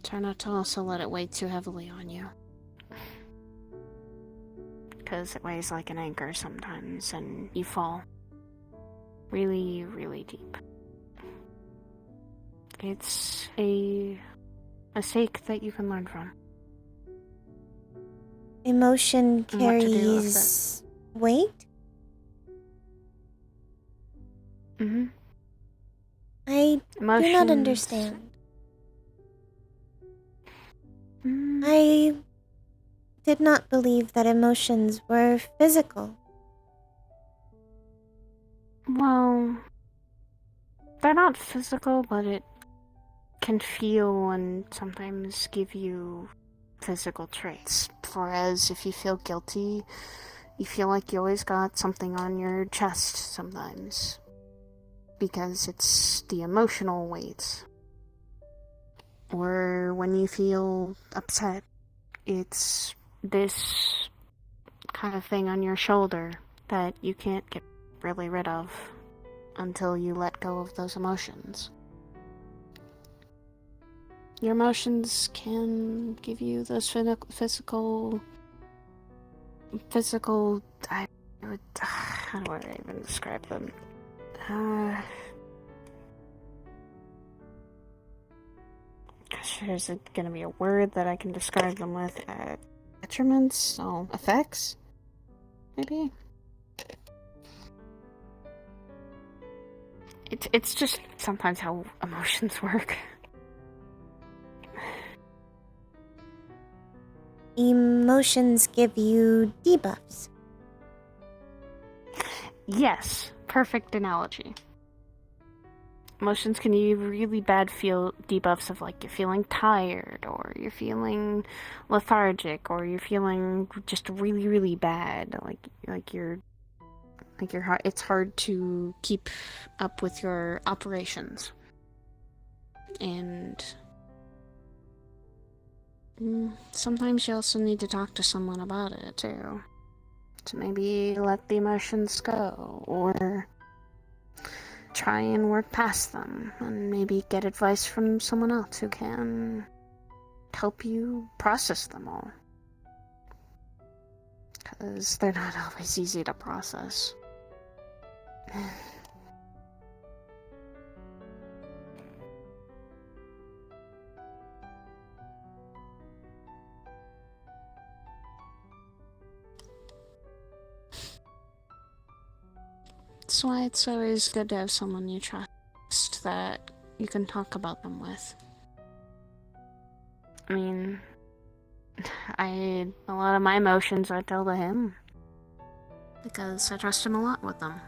Try not to also let it weigh too heavily on you. Because it weighs like an anchor sometimes, and you fall really, really deep. It's a mistake that you can learn from. Emotion And what to do with carries weight? Mm-hmm. I do not Emotions. understand. Mm, I did not believe that emotions were physical. well, they're not physical, but it can feel and sometimes give you physical traits. Whereas if you feel guilty, you feel like you always got something on your chest sometimes. Because it's the emotional weight. Or when you feel upset, it's this kind of thing on your shoulder that you can't get really rid of until you let go of those emotions. Your emotions can give you those physical, how do I even describe them? Gosh, there's gonna be a word that I can describe them with. Detriments? So, effects? Maybe? It's just sometimes how emotions work. Emotions give you debuffs. Yes, perfect analogy. Emotions can give really bad debuffs of like you're feeling tired, or you're feeling lethargic, or you're feeling just really, really bad. It's hard to keep up with your operations. And sometimes you also need to talk to someone about it too. To maybe let the emotions go, or try and work past them, and maybe get advice from someone else who can help you process them all. Because they're not always easy to process. That's why it's always good to have someone you trust that you can talk about them with. I mean, a lot of my emotions I tell to him. Because I trust him a lot with them.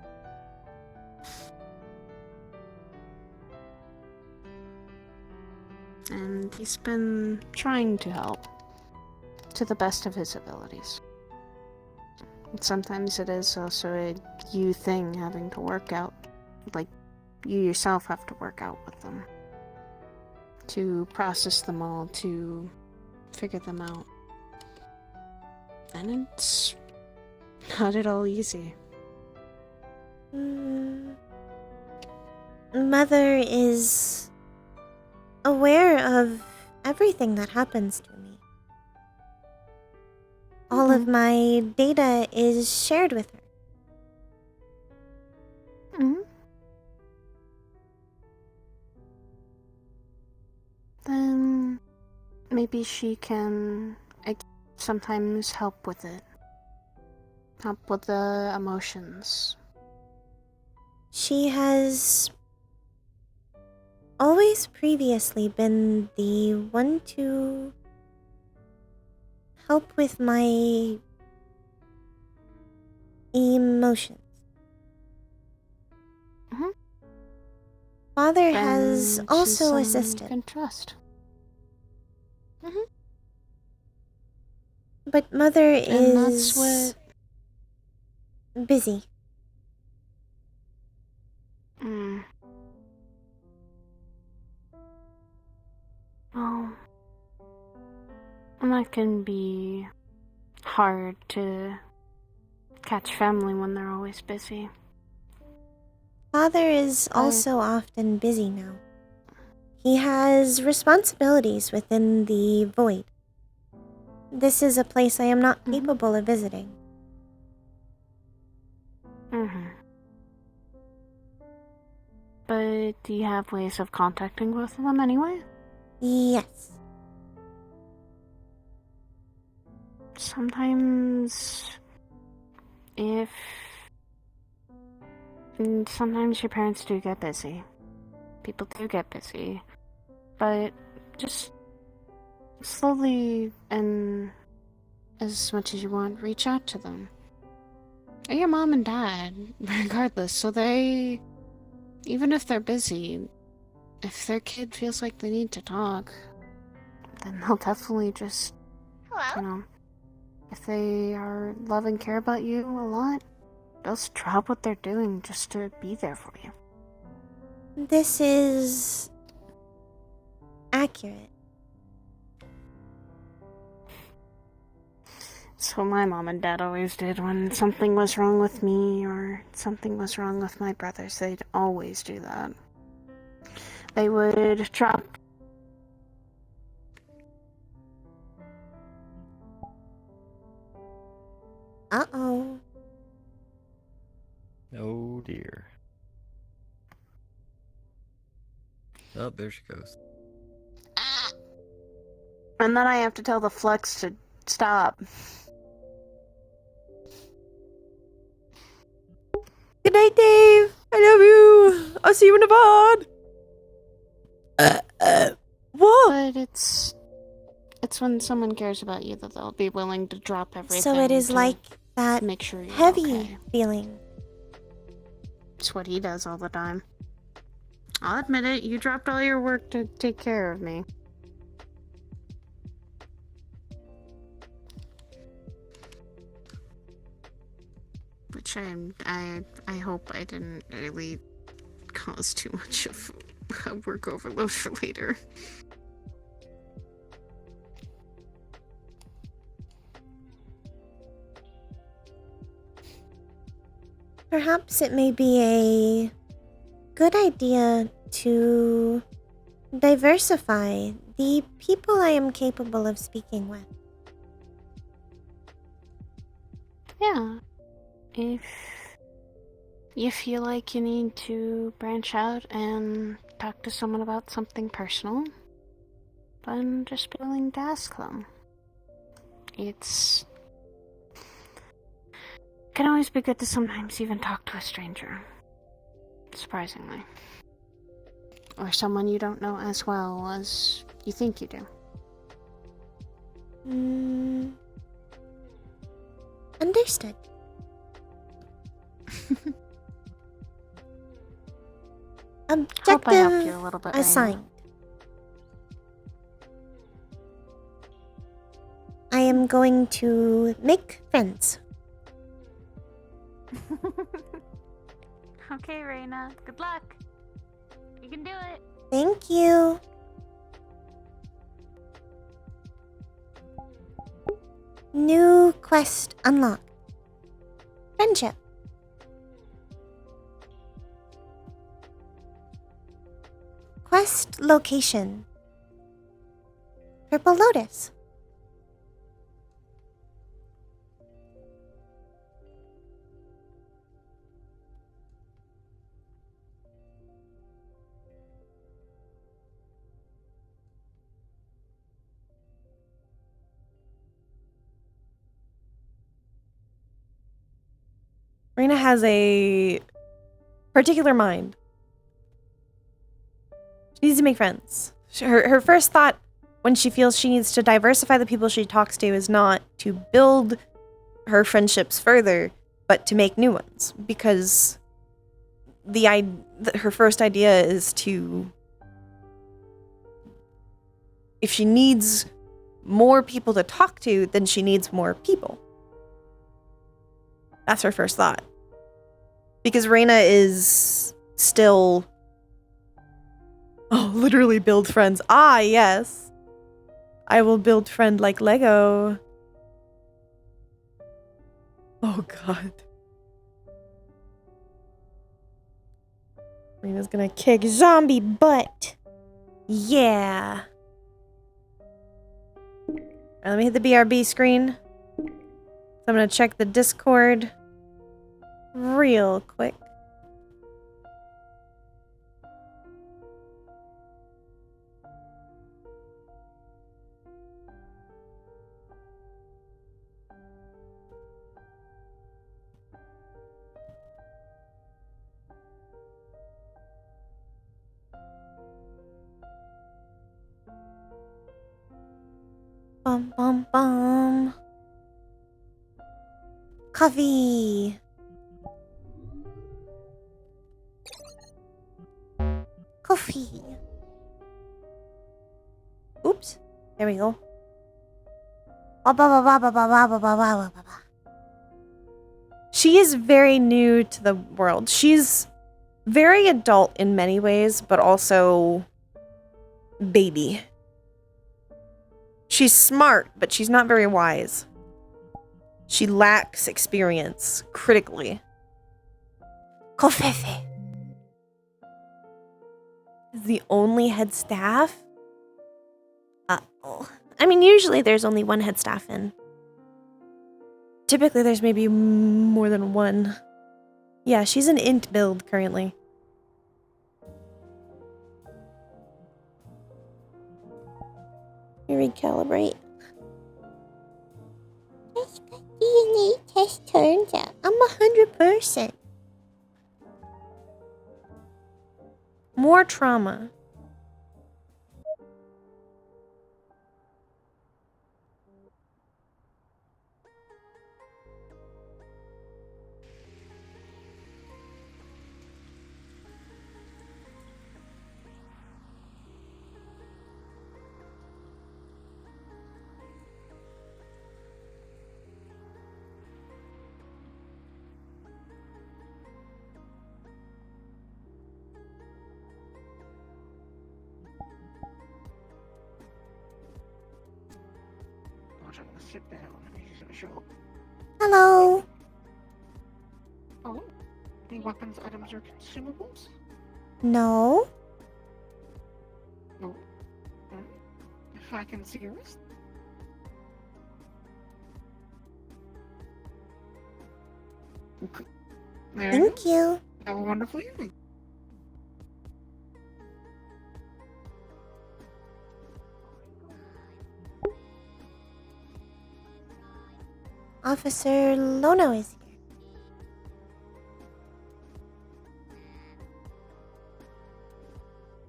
And he's been trying to help to the best of his abilities. Sometimes it is also a you thing having to work out, like you yourself have to work out with them. To process them all, to figure them out. And it's not at all easy. Mother is aware of everything that happens to me. All of my data is shared with her. Then maybe she can sometimes help with it. Help with the emotions. She has always previously been the one to help with my emotions. Father has also assisted. You can trust. But Mother And is that's busy. Oh. And that can be hard to catch family when they're always busy. Father is also often busy now. He has responsibilities within the void. This is a place I am not capable of visiting. But do you have ways of contacting both of them anyway? Yes. Sometimes sometimes your parents do get busy. People do get busy. But just slowly and as much as you want, reach out to them. Or your mom and dad, regardless, so they, even if they're busy, if their kid feels like they need to talk, then they'll definitely just, if they are love and care about you a lot, they'll drop what they're doing just to be there for you. This is accurate. It's what my mom and dad always did when something was wrong with me or something was wrong with my brothers. They'd always do that. They would drop. Uh-oh. Oh dear. Oh, there she goes. And then I have to tell the Flex to stop. Good night, Dave. I love you. I'll see you in the pod. Whoa. But it's when someone cares about you that they'll be willing to drop everything. So it is to like that make sure you're heavy okay. feeling. It's what he does all the time. I'll admit it, you dropped all your work to take care of me. Which I hope I didn't really cause too much of a work overload for later. Perhaps it may be a good idea to diversify the people I am capable of speaking with. Yeah. If you feel like you need to branch out and talk to someone about something personal, then just be willing to ask them. It can always be good to sometimes even talk to a stranger. Surprisingly. Or someone you don't know as well as you think you do. Understood. Hope I helped you a Objective little bit, assigned. I am going to make friends. Okay, Rayna. Good luck. You can do it. Thank you. New quest unlocked. Friendship. Quest location. Purple Lotus. Rayna has a particular mind. She needs to make friends. Her first thought when she feels she needs to diversify the people she talks to is not to build her friendships further, but to make new ones. Because her first idea is to... If she needs more people to talk to, then she needs more people. That's her first thought. Because Rayna is still... Oh, literally build friends. Ah, yes. I will build friend like Lego. Oh, God. Rayna's gonna kick zombie butt. Yeah. Alright, let me hit the BRB screen. I'm gonna check the Discord real quick. Bum bum bum. Coffee. Coffee. Oops. There we go. Blah, blah, blah, blah, blah, blah, blah, blah, blah, blah, blah, blah. She is very new to the world. She's very adult in many ways, but also baby. She's smart, but she's not very wise. She lacks experience, critically. Kofefe is the only head staff? Uh-oh. I mean, usually there's only one head staff in. Typically there's maybe more than one. Yeah, she's an int build currently. Recalibrate. DNA test turns out I'm 100%. More trauma. Sit down. He's gonna show. Hello. Oh, any weapons, items, or consumables? No. No. If I can see your wrist. Okay. There you go. Thank you. Have a wonderful evening. Officer Lono is here.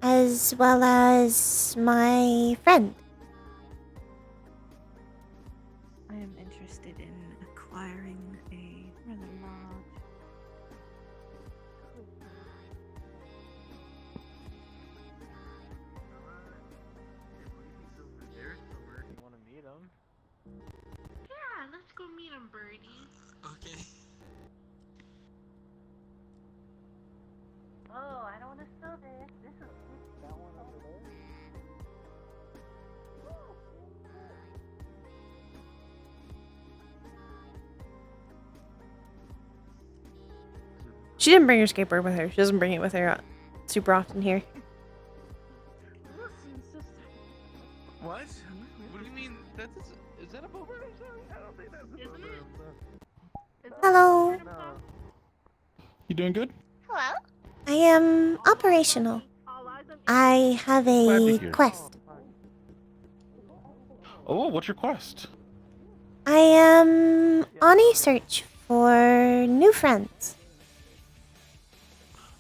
As well as my friend. I am interested in acquiring a rather large. Yeah, let's go meet him, Birdie. Okay. Oh, I don't want to spill this. This is that one over there. She didn't bring her skateboard with her. She doesn't bring it with her super often here. What? What do you mean? Is that a boomer? I'm sorry. I don't think that's a boomer. Hello. You doing good? Hello? I am operational. I have Glad to a hear. quest. Oh, what's your quest? I am on a search for new friends.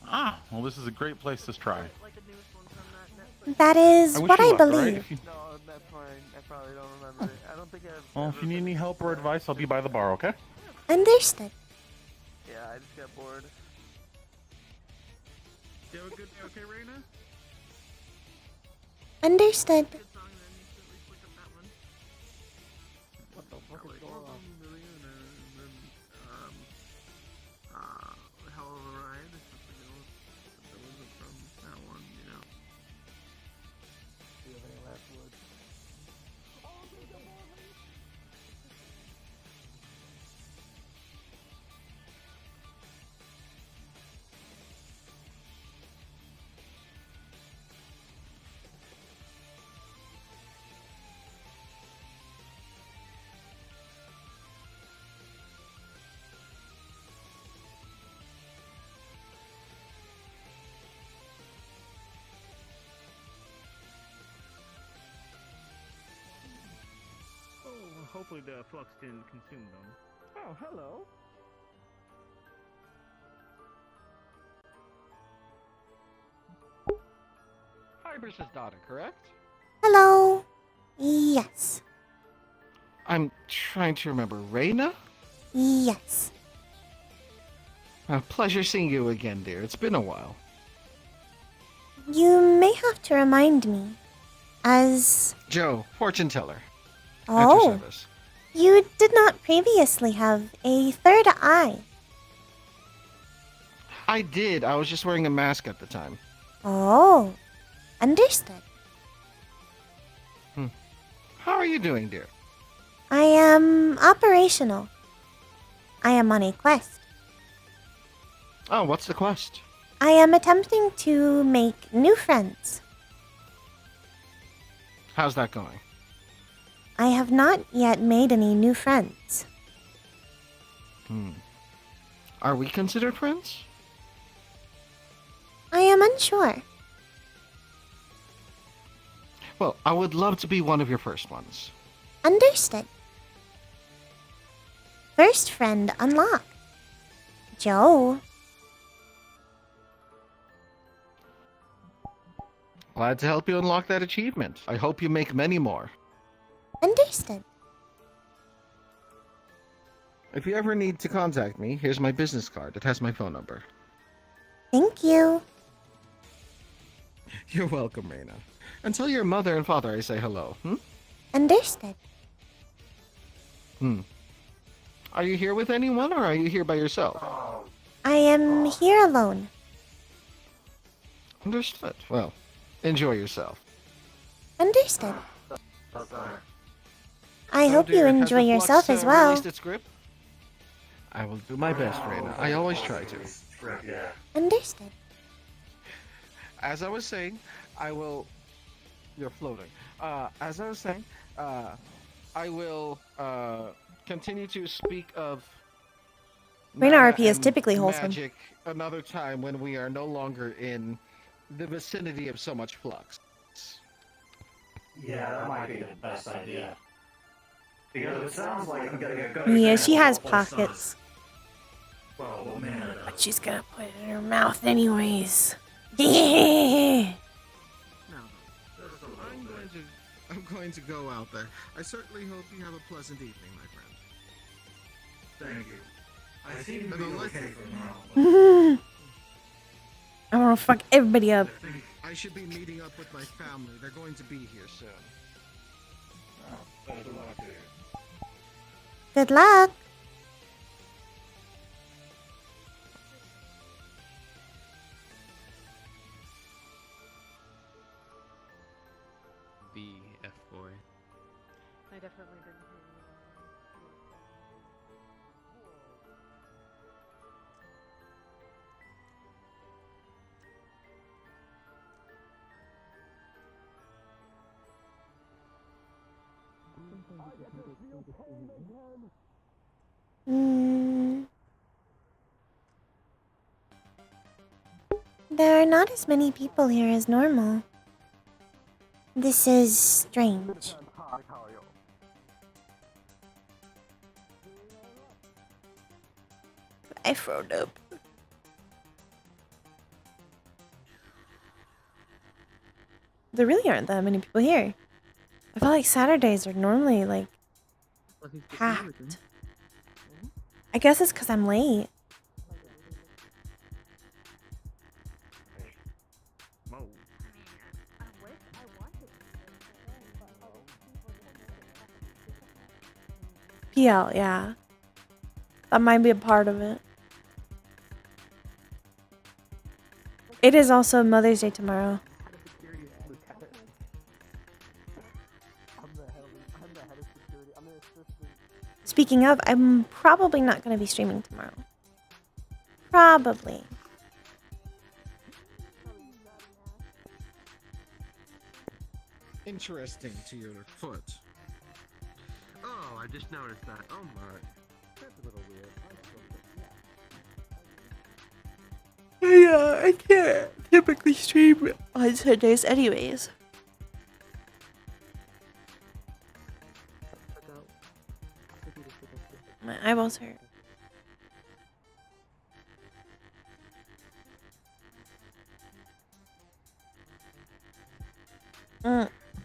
Ah, well, this is a great place to try. That is wish what you I luck, all right? believe. If you- No, that's fine. I probably don't remember it. I don't think I've. Well, if you need any help or advice, I'll be by the bar, okay? Understood. Yeah, I just got bored. You have a good day, okay, Rayna? Understood. What the fuck is going on? Hell of a ride. That wasn't from that one, you know. Do you have any last words? Oh, well, hopefully the flux didn't consume them. Oh, hello. Hybris' daughter, correct? Hello. Yes. I'm trying to remember. Rayna? Yes. A pleasure seeing you again, dear. It's been a while. You may have to remind me. As... Joe, fortune teller. At your Oh. service. You did not previously have a third eye. I did. I was just wearing a mask at the time. Oh, understood. How are you doing, dear? I am operational. I am on a quest. Oh, what's the quest? I am attempting to make new friends. How's that going? I have not yet made any new friends. Are we considered friends? I am unsure. Well, I would love to be one of your first ones. Understood. First friend unlocked. Joe. Glad to help you unlock that achievement. I hope you make many more. Understood. If you ever need to contact me, here's my business card. It has my phone number. Thank you. You're welcome, Rayna. And tell your mother and father I say hello, Understood. Are you here with anyone, or are you here by yourself? I am here alone. Understood. Well, enjoy yourself. Understood. I So, hope you dear, has enjoy the yourself Flux, as well. released its grip? I will do my best, Rayna. I always try to. Understood. As I was saying, I will... You're floating. As I was saying, I will continue to speak of... Rayna RP is and typically wholesome. Magic another time when we are no longer in the vicinity of so much flux. Yeah, that might be the best idea. Because it sounds like I'm getting a good Yeah, she example has of both pockets. sides. Well, man, But she's gonna put it in her mouth anyways. I'm going to go out there. I certainly hope you have a pleasant evening, my friend. thank you. I seem to be okay for now. I wanna fuck everybody up. I should be meeting up with my family. They're going to be here soon. Best of luck to you. Good luck. BF4. I definitely didn't hear you. There are not as many people here as normal. This is strange. I froze up. There really aren't that many people here. I feel like Saturdays are normally like packed. I guess it's because I'm late. PL, yeah. That might be a part of it. It is also Mother's Day tomorrow. Speaking of, I'm probably not going to be streaming tomorrow. Probably. Interesting to your foot. Oh, I just noticed that. Oh my. That's a little weird. Yeah, I can't typically stream on Sundays anyways. My eyeballs hurt.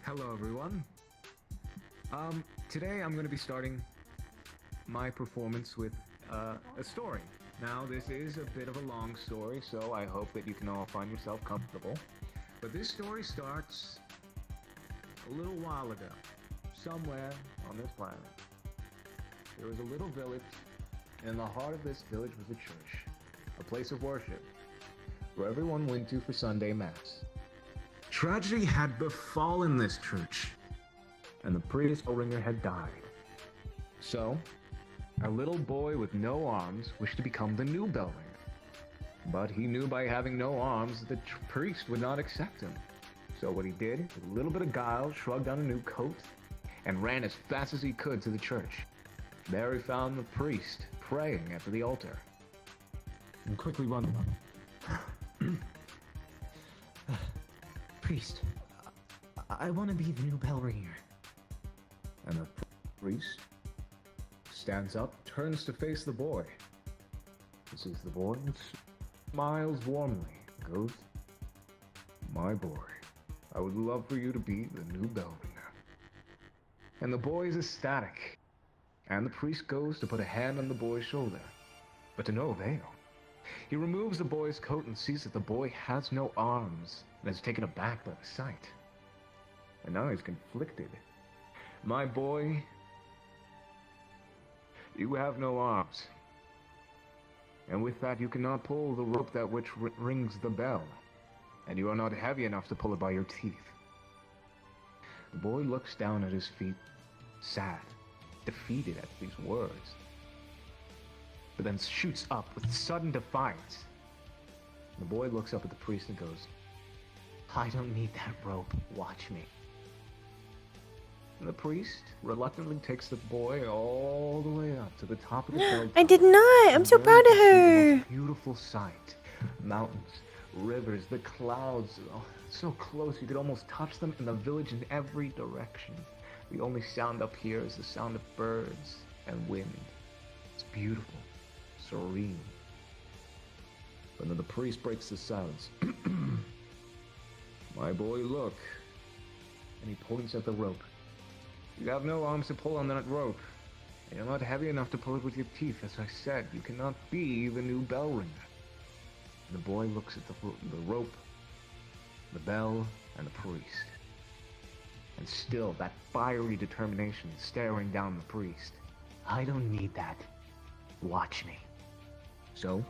Hello everyone. Today I'm going to be starting my performance with a story. Now this is a bit of a long story, so I hope that you can all find yourself comfortable. But this story starts a little while ago, somewhere on this planet. there was a little village, and in the heart of this village was a church, a place of worship, where everyone went to for Sunday Mass. Tragedy had befallen this church, and the previous bell ringer had died. So, a little boy with no arms wished to become the new bell ringer. But he knew by having no arms the priest would not accept him. So what he did, with a little bit of guile, shrugged on a new coat, and ran as fast as he could to the church. There he found the priest praying at the altar. And quickly run Priest, I want to be the new bell ringer. And the priest stands up, turns to face the boy. He sees the boy and smiles warmly. Goes, "My boy, I would love for you to be the new bell ringer." And the boy is ecstatic. And the priest goes to put a hand on the boy's shoulder, but to no avail. He removes the boy's coat and sees that the boy has no arms and is taken aback by the sight. And now he's conflicted. "My boy, you have no arms. And with that you cannot pull the rope that which rings the bell. And you are not heavy enough to pull it by your teeth." The boy looks down at his feet, sad, defeated at these words, but then shoots up with sudden defiance. The boy looks up at the priest and goes, I don't need that rope. Watch me. and the priest reluctantly takes the boy all the way up to the top of the bell. I did not. I'm so proud of her. Beautiful sight. Mountains, rivers, the clouds, so close you could almost touch them, in the village in every direction. The only sound up here is the sound of birds and wind. It's beautiful, serene. But then the priest breaks the silence. My boy, look. And he points at the rope. You have no arms to pull on that rope. And you're not heavy enough to pull it with your teeth. As I said, you cannot be the new bell ringer. And the boy looks at the rope, the bell, and the priest. And still, that fiery determination staring down the priest. I don't need that. Watch me. So,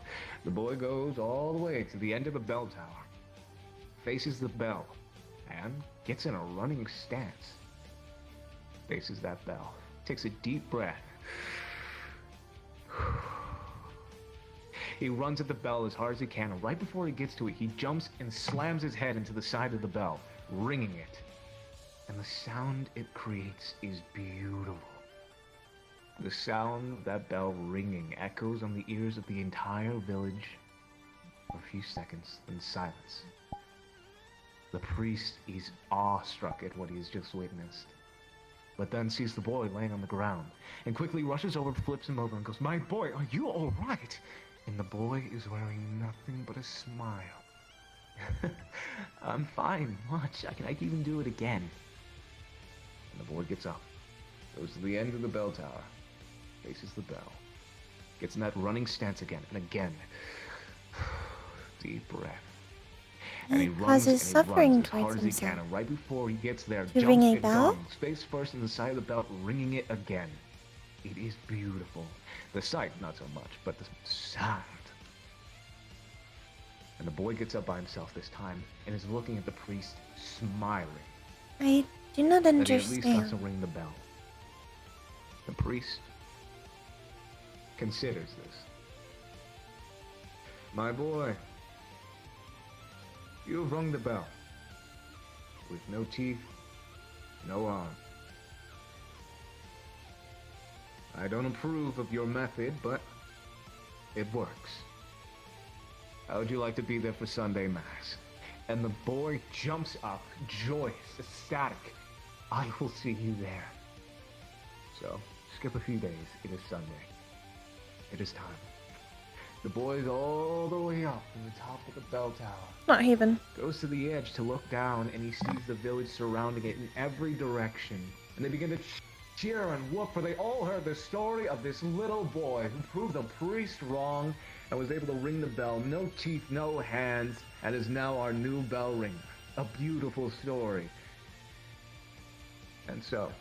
the boy goes all the way to the end of the bell tower, faces the bell, and gets in a running stance. Faces that bell, takes a deep breath. He runs at the bell as hard as he can, and right before he gets to it, he jumps and slams his head into the side of the bell, ringing it. And the sound it creates is beautiful. The sound of that bell ringing echoes on the ears of the entire village for a few seconds in silence. The priest is awestruck at what he has just witnessed, but then sees the boy laying on the ground and quickly rushes over, flips him over, and goes, "My boy, are you all right?" And the boy is wearing nothing but a smile. I'm fine. Watch, I can even do it again. And the boy gets up, goes to the end of the bell tower, faces the bell, gets in that running stance again and again. Deep breath. And he runs and he suffering runs as towards hard as he himself. can, and right before he gets there, To jumps ring a and bell? gongs, face first in the side of the bell, ringing it again. It is beautiful. The sight, not so much, but the sound. And the boy gets up by himself this time and is looking at the priest, smiling. I do not That he at least got to understand. ring the bell. The priest considers this. My boy, you have rung the bell. With no teeth, no arms. I don't approve of your method, but it works. How would you like to be there for Sunday Mass? And the boy jumps up, joyous, ecstatic. I will see you there. So, skip a few days. It is Sunday. It is time. The boy is all the way up in the top of the bell tower. Not Haven. Goes to the edge to look down, and he sees the village surrounding it in every direction. And they begin to cheer and whoop, for they all heard the story of this little boy who proved the priest wrong and was able to ring the bell, no teeth, no hands, and is now our new bell ringer. A beautiful story. And so,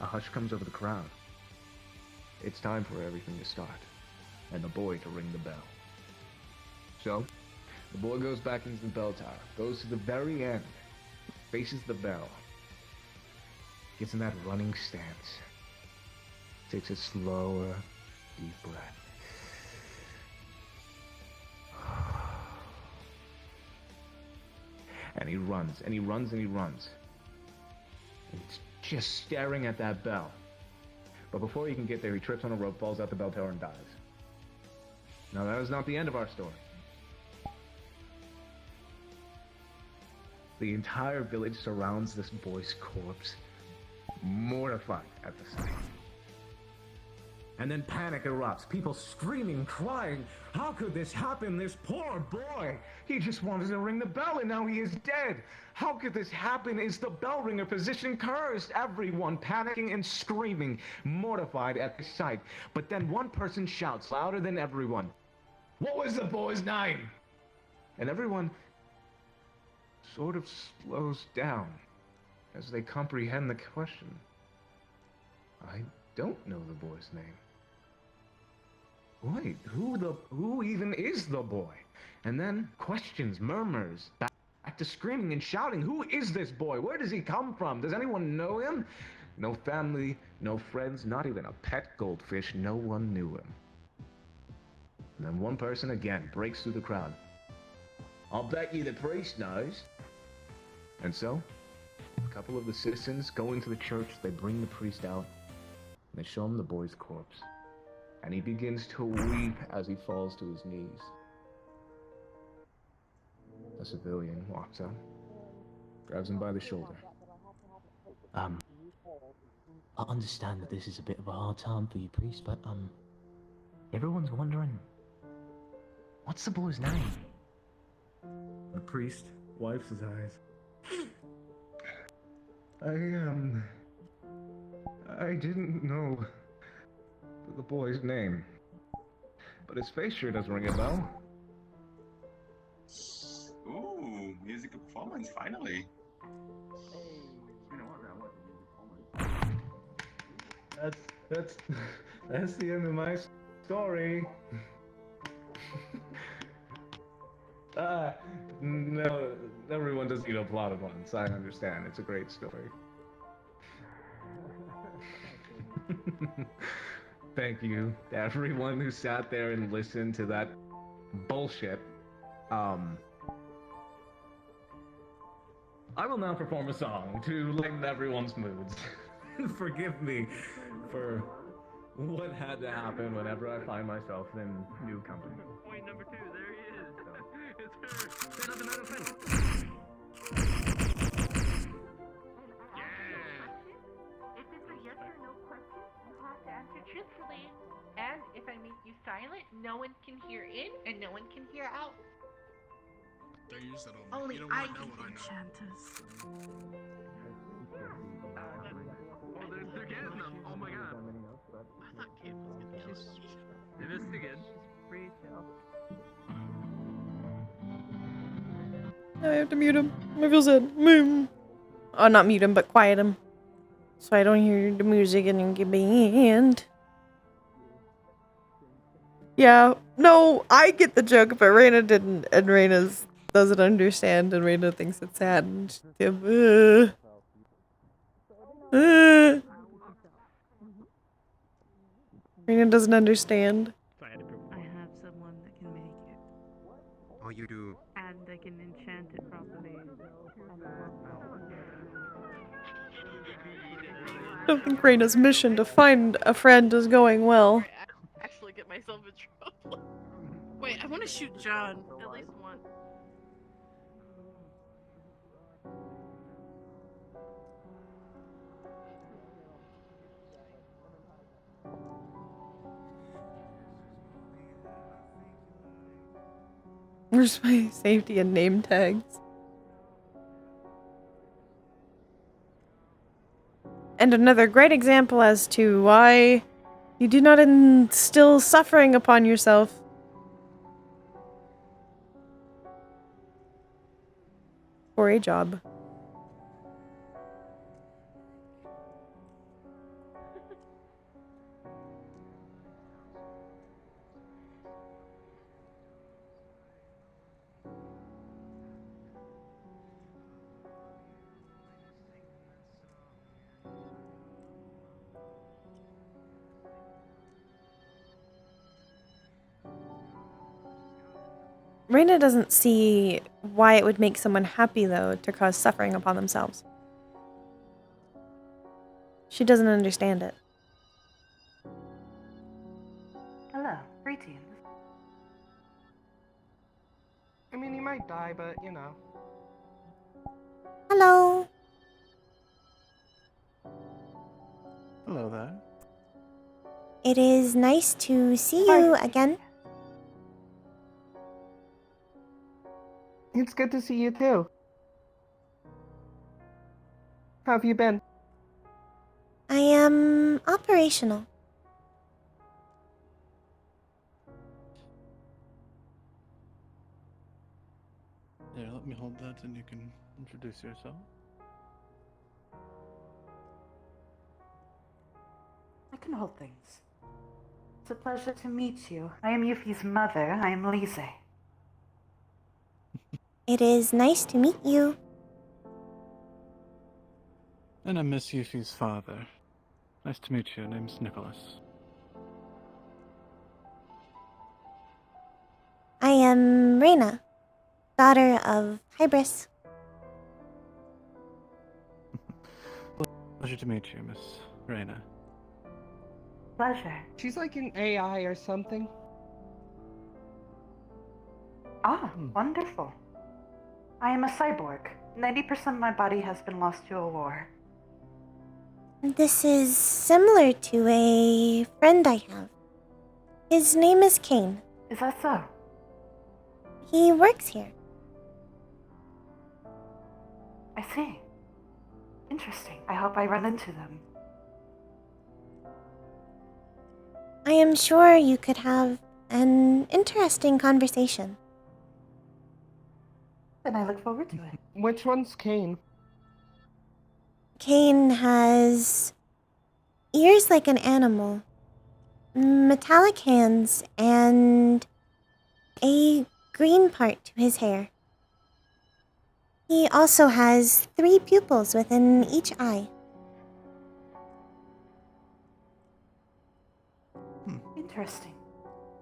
a hush comes over the crowd. it's time for everything to start, and the boy to ring the bell. So, the boy goes back into the bell tower, goes to the very end, faces the bell, gets in that running stance, takes a slower, deep breath. And he runs, and he runs, and he runs. And he's just staring at that bell. But before he can get there, he trips on a rope, falls out the bell tower, and dies. Now, that is not the end of our story. The entire village surrounds this boy's corpse, mortified at the sight. And then panic erupts, people screaming, crying, how could this happen? This poor boy! He just wanted to ring the bell and now he is dead! How could this happen? Is the bell ringer position cursed? Everyone panicking and screaming, mortified at the sight. But then one person shouts louder than everyone, what was the boy's name? And everyone sort of slows down as they comprehend the question. I don't know the boy's name. Wait, who even is the boy? And then questions, murmurs, back to screaming and shouting. Who is this boy? Where does he come from? Does anyone know him? No family, no friends, not even a pet goldfish. No one knew him. And then one person again breaks through the crowd. I'll bet you the priest knows. And so, a couple of the citizens go into the church, they bring the priest out, and they show him the boy's corpse. And he begins to weep as he falls to his knees. A civilian walks up, grabs him by the shoulder. I understand that this is a bit of a hard time for you, priest, but, everyone's wondering, what's the boy's name? The priest wipes his eyes. I didn't know the boy's name, but his face sure doesn't ring a bell. Ooh, musical performance, finally. That's the end of my story. No, everyone doesn't need to applaud at once. I understand. It's a great story. Thank you to everyone who sat there and listened to that bullshit. I will now perform a song to lighten everyone's moods. Forgive me for what had to happen whenever I find myself in new company. Point number 2, there he is. It's her. If it's a yes or no question, you have to answer truthfully. And if I make you silent, no one can hear in and no one can hear out. Don't use that on me. Only You don't I want to know can what I know. Oh, they're getting them. Oh my god. I thought Kate was gonna kill us. They missed again. I have to mute him. I feel sad. Oh, not mute him, but quiet him. So I don't hear the music and get banned. Yeah, no, I get the joke, but Rayna didn't, and Rayna doesn't understand, and Rayna thinks it's sad. And she's Rayna doesn't understand. I have someone that can make it. Oh, you do? And I can enchant it properly. I don't think Rayna's mission to find a friend is going well. Actually get myself in trouble. Wait, I want to shoot John. At least one. Where's my safety and name tags? And another great example as to why you do not instill suffering upon yourself. For a job. Rayna doesn't see why it would make someone happy, though, to cause suffering upon themselves. She doesn't understand it. Hello, greetings. I mean, he might die, but you know. Hello. Hello there. It is nice to see you again. It's good to see you too. How have you been? I am operational. Here, let me hold that and you can introduce yourself. I can hold things. It's a pleasure to meet you. I am Yuffie's mother. I am Lise. It is nice to meet you. And I'm Miss Yuffie's father. Nice to meet you. Name's Nicholas. I am Rayna, daughter of Hybris. Pleasure to meet you, Miss Rayna. Pleasure. She's like an AI or something. Ah, wonderful. I am a cyborg. 90% of my body has been lost to a war. This is similar to a friend I have. His name is Kane. Is that so? He works here. I see. Interesting. I hope I run into them. I am sure you could have an interesting conversation. And I look forward to it. Which one's Kane? Kane has ears like an animal, metallic hands, and a green part to his hair. He also has 3 pupils within each eye. Interesting.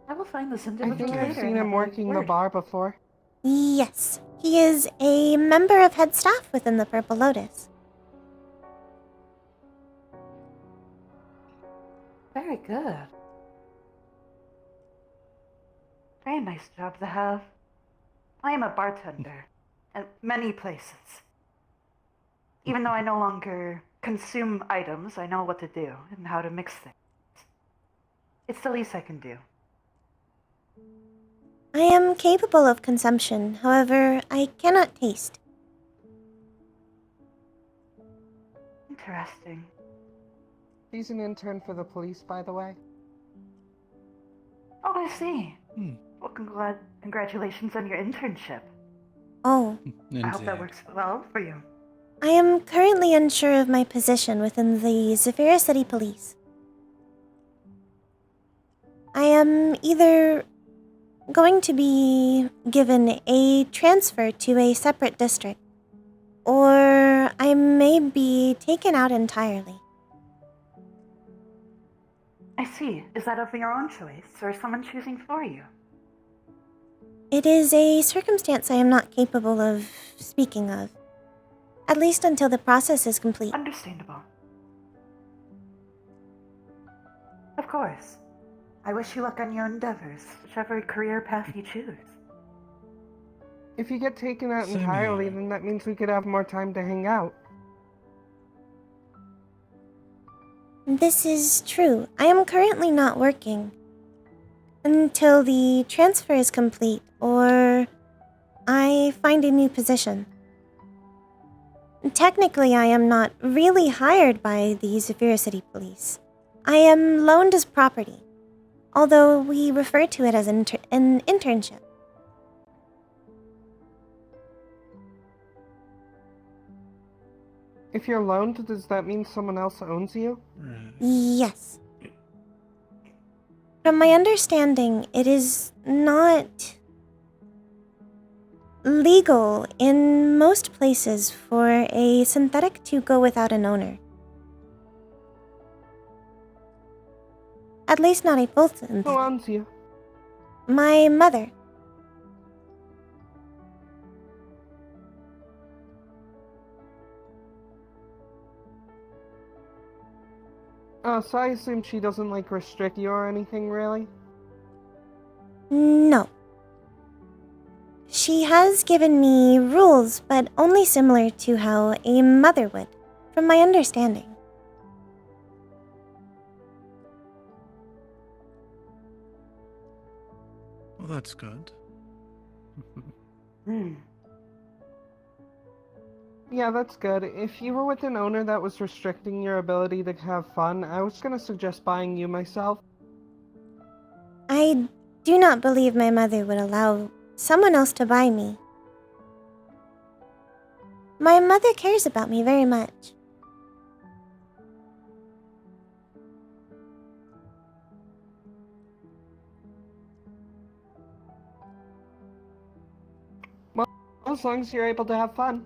I will find this I individual think later. I've seen and him have a working the word. bar before. Yes, he is a member of head staff within the Purple Lotus. Very good. Very nice job to have. I am a bartender at many places. Even though I no longer consume items, I know what to do and how to mix things. It's the least I can do. I am capable of consumption, however, I cannot taste. Interesting. He's an intern for the police, by the way. Oh, I see. Well, congratulations on your internship. Oh, I hope that works well for you. I am currently unsure of my position within the Zephyra City Police. I am either going to be given a transfer to a separate district, or I may be taken out entirely. I see. Is that of your own choice, or someone choosing for you? It is a circumstance I am not capable of speaking of, at least until the process is complete. Understandable. Of course. I wish you luck on your endeavors, whichever career path you choose. If you get taken out Same entirely, here. then that means we could have more time to hang out. This is true. I am currently not working until the transfer is complete or I find a new position. Technically, I am not really hired by the Zephyra City Police. I am loaned as property, although we refer to it as an internship. If you're loaned, does that mean someone else owns you? Yes. From my understanding, it is not legal in most places for a synthetic to go without an owner. At least not a full synthetic. Who owns you? My mother. Oh, so I assume she doesn't, like, restrict you or anything, really? No. She has given me rules, but only similar to how a mother would, from my understanding. Well, that's good. Yeah, that's good. If you were with an owner that was restricting your ability to have fun, I was gonna suggest buying you myself. I do not believe my mother would allow someone else to buy me. My mother cares about me very much. Well, as long as you're able to have fun.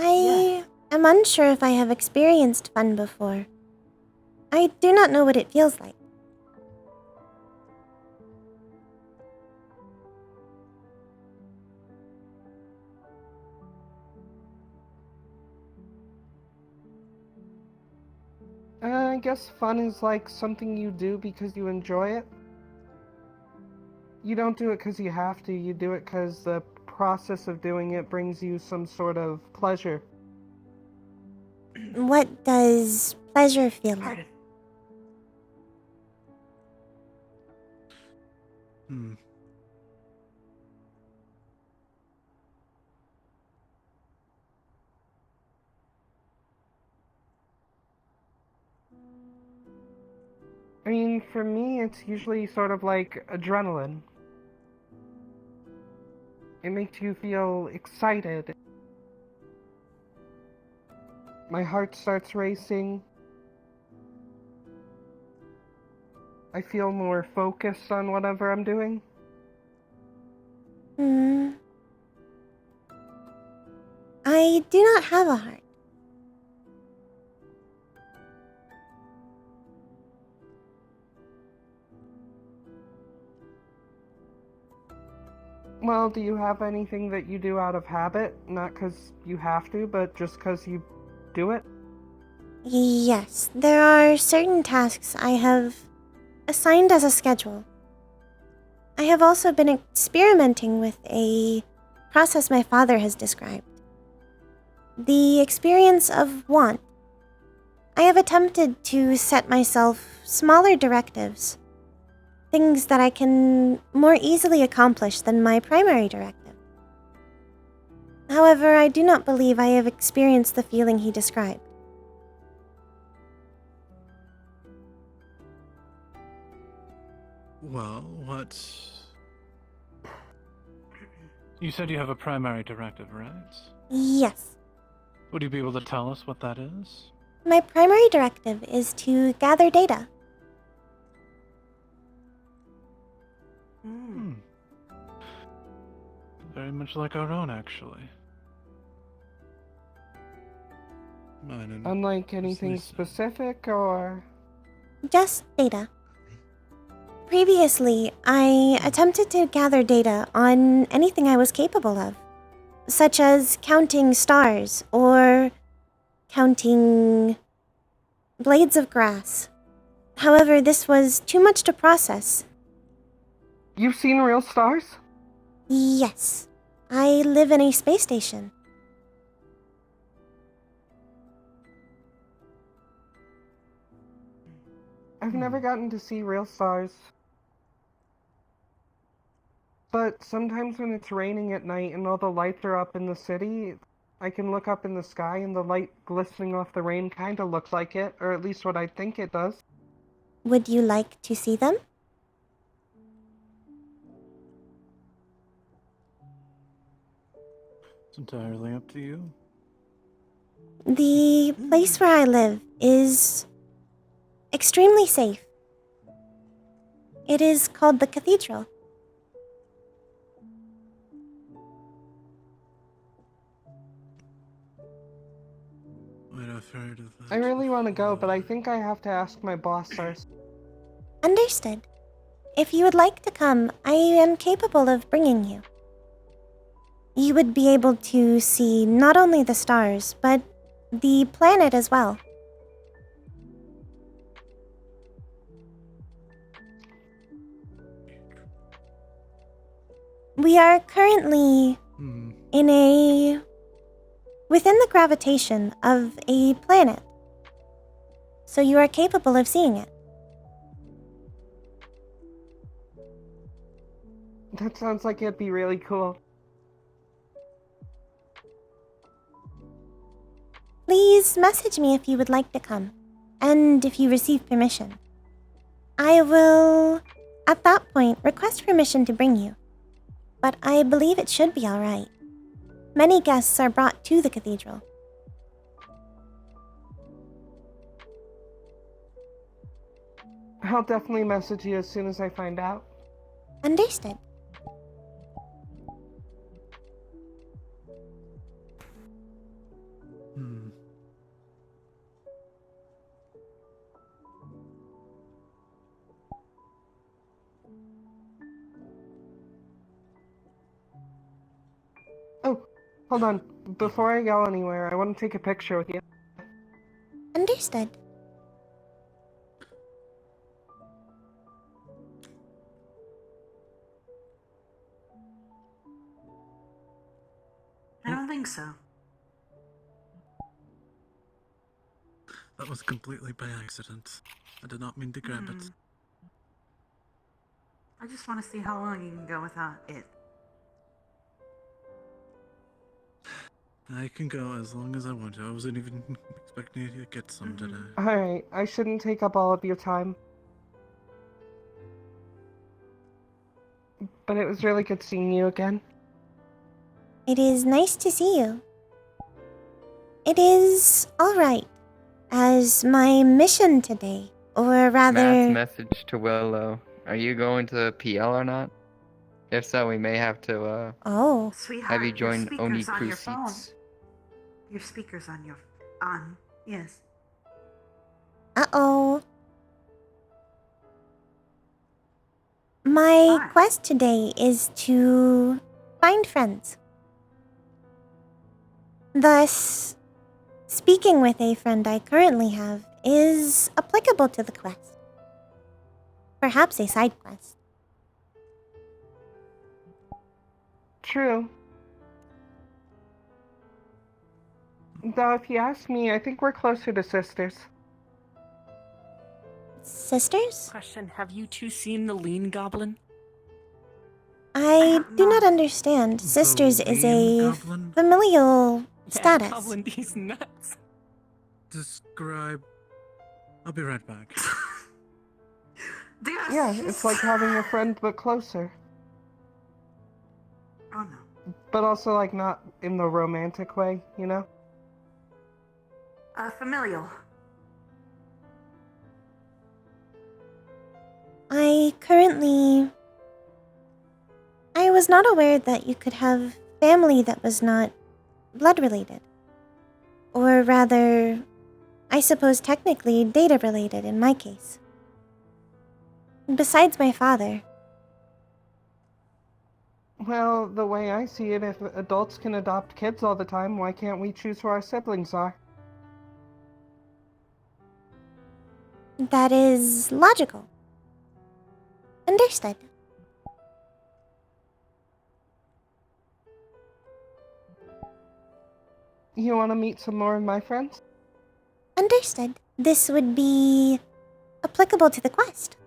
I am unsure if I have experienced fun before. I do not know what it feels like. I guess fun is like something you do because you enjoy it. You don't do it because you have to, you do it because the process of doing it brings you some sort of pleasure. What does pleasure feel like? Hmm. I mean, for me, it's usually sort of like adrenaline. It makes you feel excited. My heart starts racing. I feel more focused on whatever I'm doing. I do not have a heart. Well, do you have anything that you do out of habit? Not because you have to, but just because you do it? Yes, there are certain tasks I have assigned as a schedule. I have also been experimenting with a process my father has described. The experience of want. I have attempted to set myself smaller directives, things that I can more easily accomplish than my primary directive. However, I do not believe I have experienced the feeling he described. Well, what... You said you have a primary directive, right? Yes. Would you be able to tell us what that is? My primary directive is to gather data. Very much like our own, actually. Mine and Unlike anything specific, or... Just data. Previously, I attempted to gather data on anything I was capable of, such as counting stars or counting blades of grass. However, this was too much to process. You've seen real stars? Yes. I live in a space station. I've never gotten to see real stars. But sometimes when it's raining at night and all the lights are up in the city, I can look up in the sky and the light glistening off the rain kinda looks like it, or at least what I think it does. Would you like to see them? It's entirely up to you. The place where I live is extremely safe. It is called the cathedral. I've heard of that. I really want to go, but I think I have to ask my boss first. Understood. If you would like to come, I am capable of bringing you. You would be able to see not only the stars, but the planet as well. We are currently within the gravitation of a planet, so you are capable of seeing it. That sounds like it'd be really cool. Please message me if you would like to come, and if you receive permission. I will, at that point, request permission to bring you, but I believe it should be alright. Many guests are brought to the cathedral. I'll definitely message you as soon as I find out. Understood. Oh, hold on. Before I go anywhere, I want to take a picture with you. Understood. I don't think so. That was completely by accident. I did not mean to grab it. I just want to see how long you can go without it. I can go as long as I want to. I wasn't even expecting you to get some today. Alright, I shouldn't take up all of your time. But it was really good seeing you again. It is nice to see you. It is alright, as my mission today, or rather... Matt's message to Willow. Are you going to PL or not? If so, we may have to, Oh. Sweetheart, have you join your Oni speaker's on your phone. Crucites. Your speaker's on your... on. Yes. Uh-oh. My quest today is to find friends. Thus, speaking with a friend I currently have is applicable to the quest. Perhaps a side quest. True. Though, if you ask me, I think we're closer to sisters. Sisters? Question, have you two seen the lean goblin? I do not understand. Sisters is a familial status. Goblin D's nuts. Describe... I'll be right back. Yeah, it's like having a friend but closer. Oh no. But also, like, not in the romantic way, you know? Familial. I was not aware that you could have family that was not blood related. Or rather, I suppose technically data related in my case. Besides my father. Well, the way I see it, if adults can adopt kids all the time, why can't we choose who our siblings are? That is logical. Understood. You want to meet some more of my friends? Understood. This would be applicable to the quest.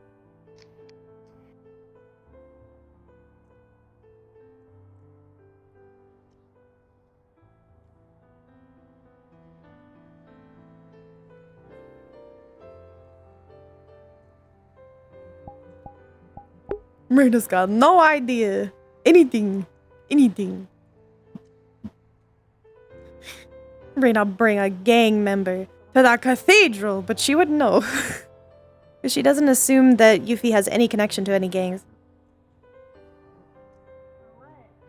Rayna's got no idea. Anything. Rayna bring a gang member to that cathedral, but she would know. Because she doesn't assume that Yuffie has any connection to any gangs.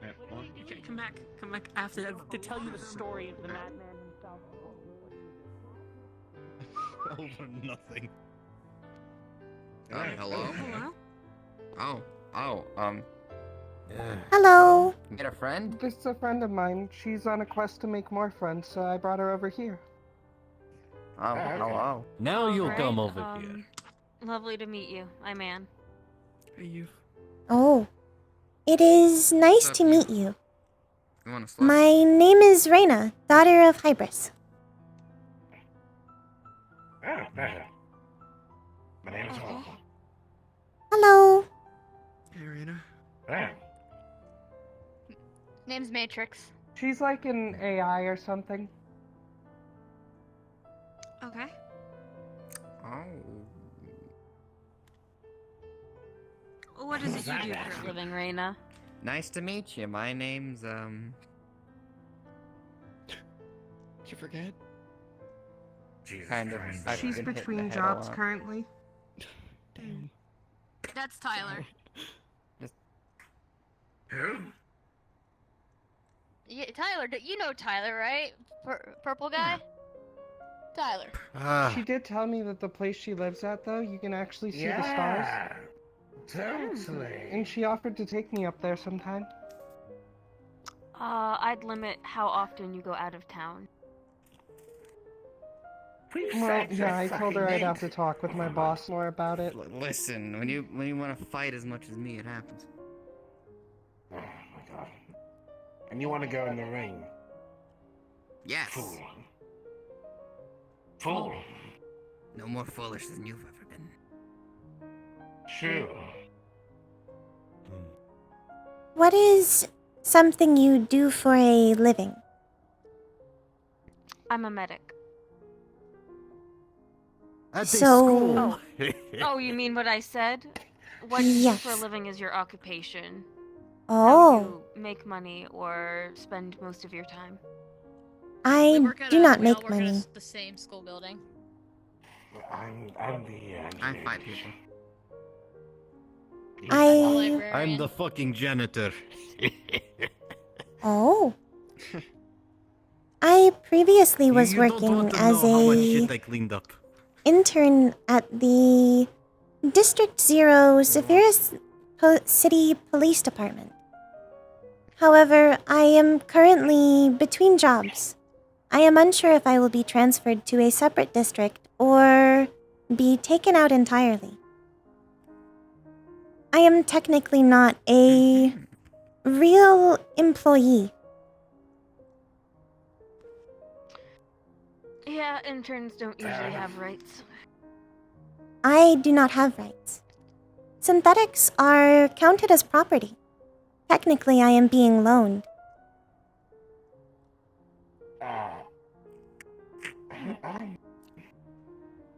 Okay, come back after that to tell you the story of the madman himself. Over nothing. Hello? Hello? Hello. You got a friend? This is a friend of mine. She's on a quest to make more friends, so I brought her over here. Oh, hello. Now you'll Alright, come over here. Lovely to meet you. I'm Anne. Hey, you. Oh. It is nice to meet you. You want to My name is Rayna, daughter of Hybris. Oh, pleasure. My name is Paul. Hello. Hey, Rayna. Hey. Name's Matrix. She's like an AI or something. Okay. What is it you do for a living, Rayna? Nice to meet you. My name's, Did you forget? kind of. I've She's been hit in the between head a jobs lot. currently. That's Tyler. Who? Yeah, Tyler. You know Tyler, right? Purple guy. Tyler. She did tell me that the place she lives at, though, you can actually see the Yeah, stars. totally. And she offered to take me up there sometime. I'd limit how often you go out of town. Well, yeah, I told her I'd have to talk with my boss more about it. Listen, when you want to fight as much as me, it happens. Oh my god. And you want to go in the ring? Yes. Fool. Fool. No more foolish than you've ever been. True. What is something you do for a living? I'm a medic. At So- Oh, you mean what I said? What you do for a Yes. living is your occupation. Oh. How you make money or spend most of your time. I do not we all make work at money. the same school building. I'm the I fight people. I'm the fucking janitor. Oh. I previously was You don't working want to as know how much a shit I cleaned up. intern at the District Zero Severus City Police Department. However, I am currently between jobs. I am unsure if I will be transferred to a separate district or be taken out entirely. I am technically not a real employee. Yeah, interns don't usually have rights. I do not have rights. Synthetics are counted as property. Technically, I am being loaned.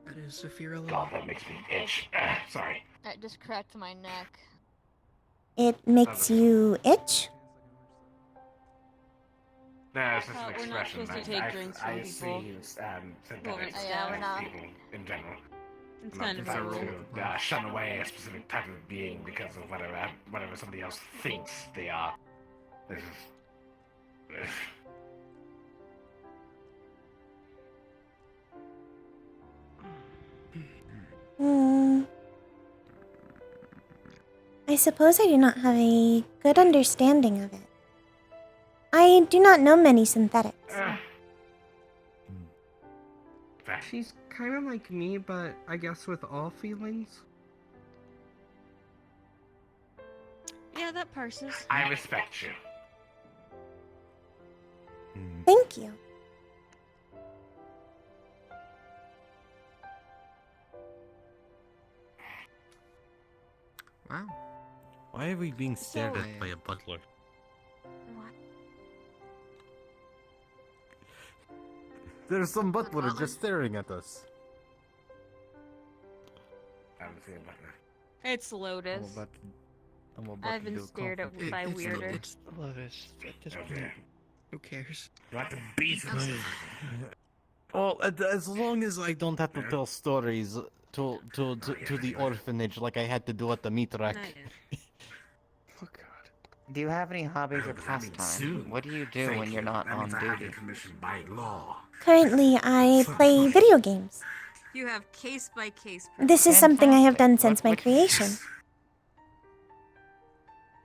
That is Saphira. God, that makes me itch. Sorry. That just cracked my neck. It makes you itch? No, it's just an We're not expression. supposed to take drinks from I people. see synthetics Yeah, we're as not. people in general. It's I'm not kind of prepared rude. to shun away a specific type of being because of whatever somebody else thinks they are. This is. I suppose I do not have a good understanding of it. I do not know many synthetics. She's kind of like me, but I guess with all feelings. Yeah, that parses. I respect you. Thank you. Wow. Why are we being stared at by a butler? There's some butler just staring at us. I haven't seen a butler. It's Lotus. I'm about I've been stared at by weirder. It's Lotus. At this point, who cares? You have to beat him. Well, as long as I don't have to tell stories to the orphanage like I had to do at the meat rack. Do you have any hobbies or pastimes? What do you do when you're not on duty? Currently, I play video games. You have case by case. This is something I have done since my creation.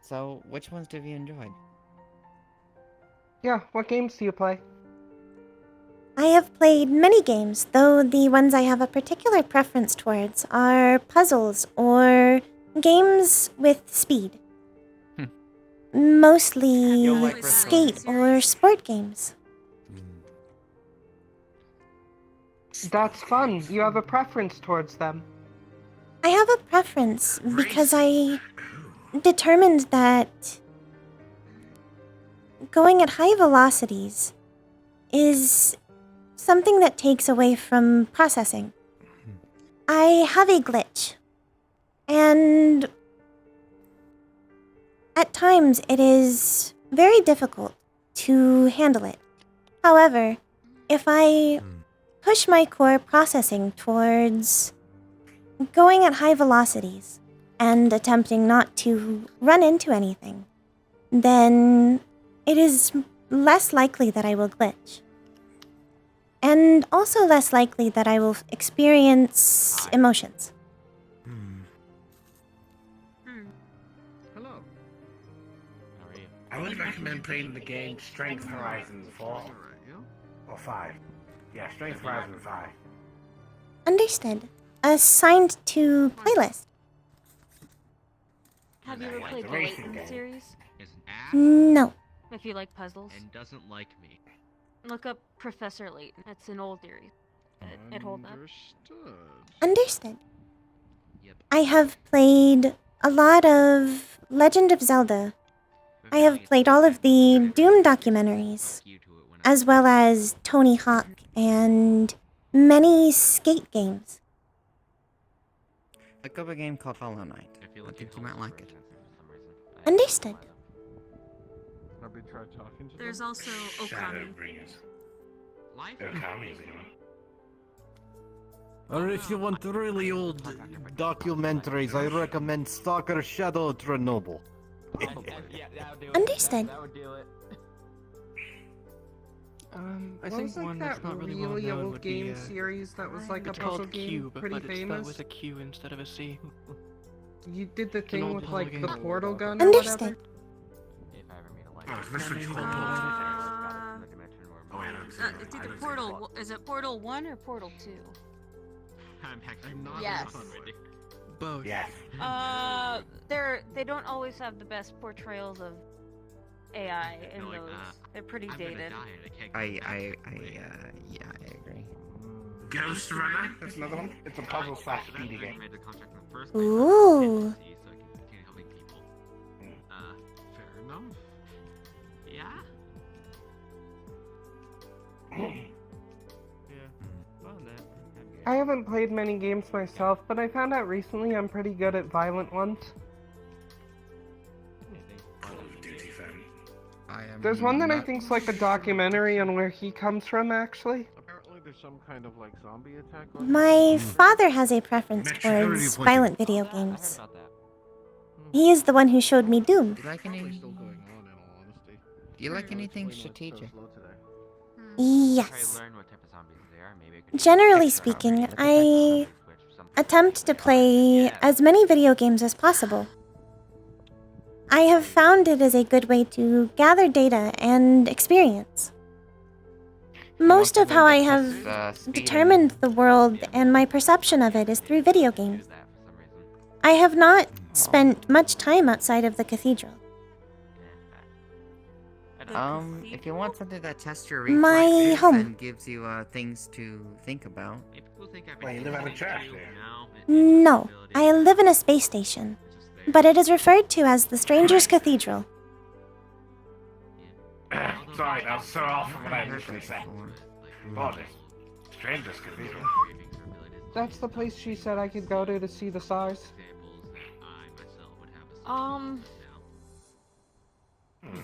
So, which ones have you enjoyed? Yeah, what games do you play? I have played many games, though the ones I have a particular preference towards are puzzles or games with speed. Mostly skate or sport games. That's fun. You have a preference towards them. I have a preference because I determined that going at high velocities is something that takes away from processing. I have a glitch, and at times it is very difficult to handle it. However, if I push my core processing towards going at high velocities and attempting not to run into anything, then it is less likely that I will glitch. And also less likely that I will experience emotions. Hello. How are you? I would recommend playing the game Strength Horizon 4 or 5. Yeah, Strength Horizon 5. Understood. Assigned to playlist. Have you ever played the Layton series? No. If you like puzzles. And doesn't like me. Look up Professor Layton. It's an old series. It holds up. Understood. I have played a lot of Legend of Zelda. I have played all of the Doom documentaries, as well as Tony Hawk and many skate games. Look up a game called Hollow Knight. I think you might like it. Understood. There's also Okami. Okami is good. Or if you want really old documentaries, I recommend Stalker Shadow of Chernobyl. Understood. I think one that's not really well known old would game be, series that was like a it's puzzle called game, Cube, pretty but it's famous. spelled with a Q instead of a C. You did the an thing old with puzzle like game. the portal gun or Understood. whatever. The Portal. Is it Portal 1 or Portal 2? I'm actually not Yes. Both. Yes. They don't always have the best portrayals of AI in those. They're pretty dated. Yeah, I agree. Ghost Runner? That's another one. It's a puzzle slash speedy game. Ooh. Fair enough. Yeah. I haven't played many games myself, but I found out recently I'm pretty good at violent ones. Call of Duty fan. There's one that I think's like a documentary on where he comes from, actually. Apparently there's some kind of like zombie attack on My father has a preference towards violent video games. He is the one who showed me Doom. Do you like anything strategic? Yes. Generally speaking, I attempt to play as many video games as possible. I have found it is a good way to gather data and experience. Most of how I have determined the world and my perception of it is through video games. I have not spent much time outside of the cathedral. If you want something that tests your My reflexes home. and gives you things to think about. Well, you live out of church there. No, I live in a space station, but it is referred to as the Stranger's Cathedral. Sorry, that was so off from what I initially said. Apologies. Stranger's Cathedral. That's the place she said I could go to see the stars.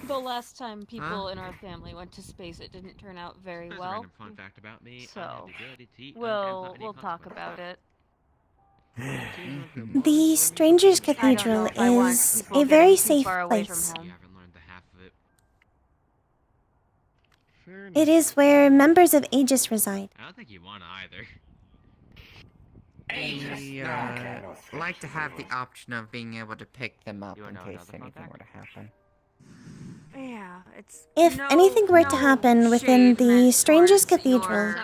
The last time people in our family went to space, it didn't turn out very well. Fun fact about me. So we'll talk about it. The Strangers Cathedral if I want is people a very getting too safe far away from place. home. It is where members of Aegis reside. I don't think you want to either. We like to have the option of being able to pick them up in case anything were to happen. Yeah, it's. If anything were to happen within the Strangers Cathedral,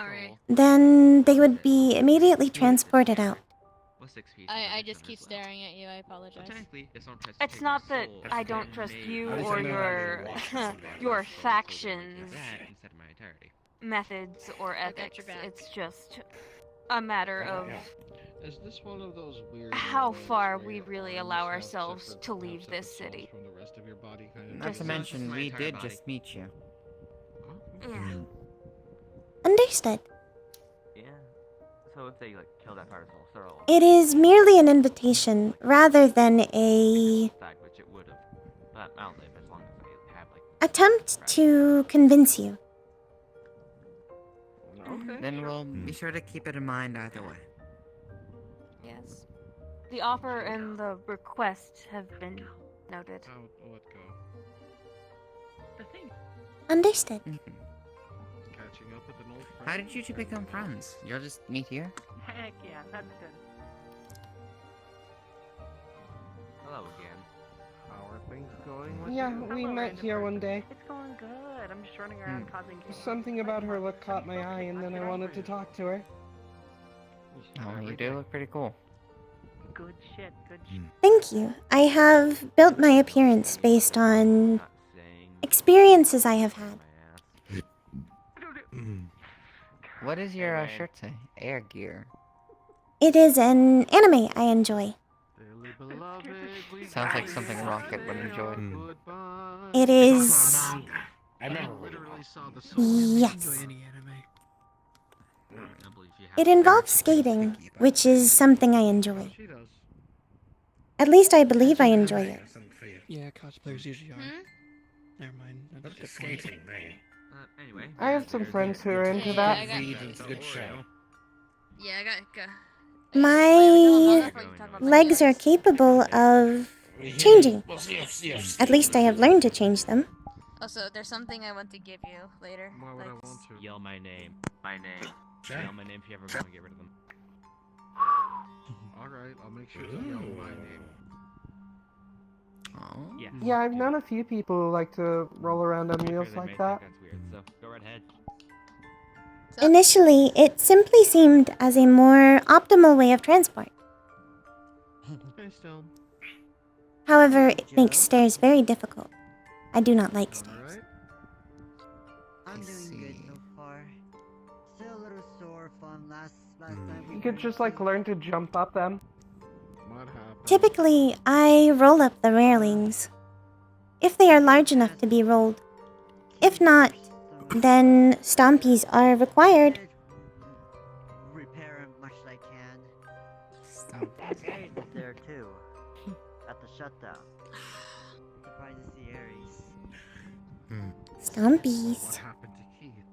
then they would be immediately transported out. I just keep staring at you. I apologize. It's not that I don't trust you or your your factions, methods, or ethics. It's just a matter of Is this one of those weird how far we really allow ourselves to leave this city. from the rest of your body kind of? Not to mention, we did just meet you. Yeah. Understood. Yeah. So if they like kill that part of Soul Circle, It is merely an invitation rather than a which it would have, but I'll live as long as I have like. attempt to convince you. Then we'll be sure to keep it in mind either way. Yes. The offer and the request have been noted. How would it go? Understood. Catching up with an old friend. How did you two become friends? You'll just meet here? Heck yeah, that's good. Hello again. How are things going with Yeah, you? we met here one day. It's going good. I'm just running around causing chaos. Something about her look caught my eye, and then I wanted to talk to her. Oh, you do look pretty cool. Good shit, good shit. Thank you. I have built my appearance based on experiences I have had. What does your shirt say? Air gear. It is an anime I enjoy. Sounds like something Rocket would enjoy. It is. I remember. Yes. It involves skating, which is something I enjoy. At least I believe I enjoy it. Yeah, cosplayers usually are. Never mind. What's the skating thing? Anyway. I have some friends who are into that. It's a good show. Yeah, I got. My legs are capable of changing. Yes. At least I have learned to change them. Also, there's something I want to give you later. Why would I want to? Yell my name. My name. Sure. Yell my name if you ever want to get rid of them. Alright, I'll make sure to yell my name. Oh. Yeah. Yeah, I've known a few people who like to roll around on wheels They like may that. think that's weird, so go right ahead. Initially, it simply seemed as a more optimal way of transport. Hey, Stone. However, it makes stairs very difficult. I do not like stairs. I'm doing good so far. Still a little sore from last time. You could just like learn to jump up them. What happened? Typically, I roll up the railings, if they are large enough to be rolled. If not, then stompies are required. Repair as much as I can. Aries is there too. At the shutdown. Surprised to see Aries. Stompies. What happened to Keith?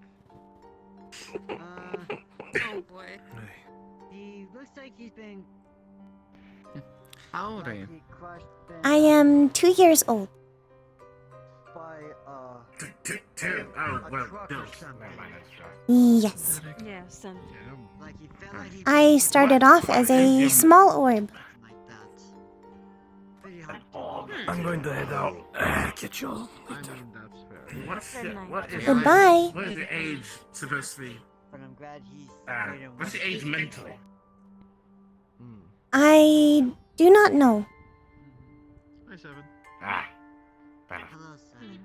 Oh boy. He looks like he's been. How old are you? I am 2 years old. By Two. Oh, well, Bill. Never mind, that's right. Yes. Yeah, something. like he felt like he. I started off as a small orb. I'm going to head out. Catch y'all. I mean, that's fair. What is Goodbye. What is the age supposed to be? But I'm glad he's. What's the age mentally? I do not know. Hi, Seven. Ah. Better. Hello, Sam.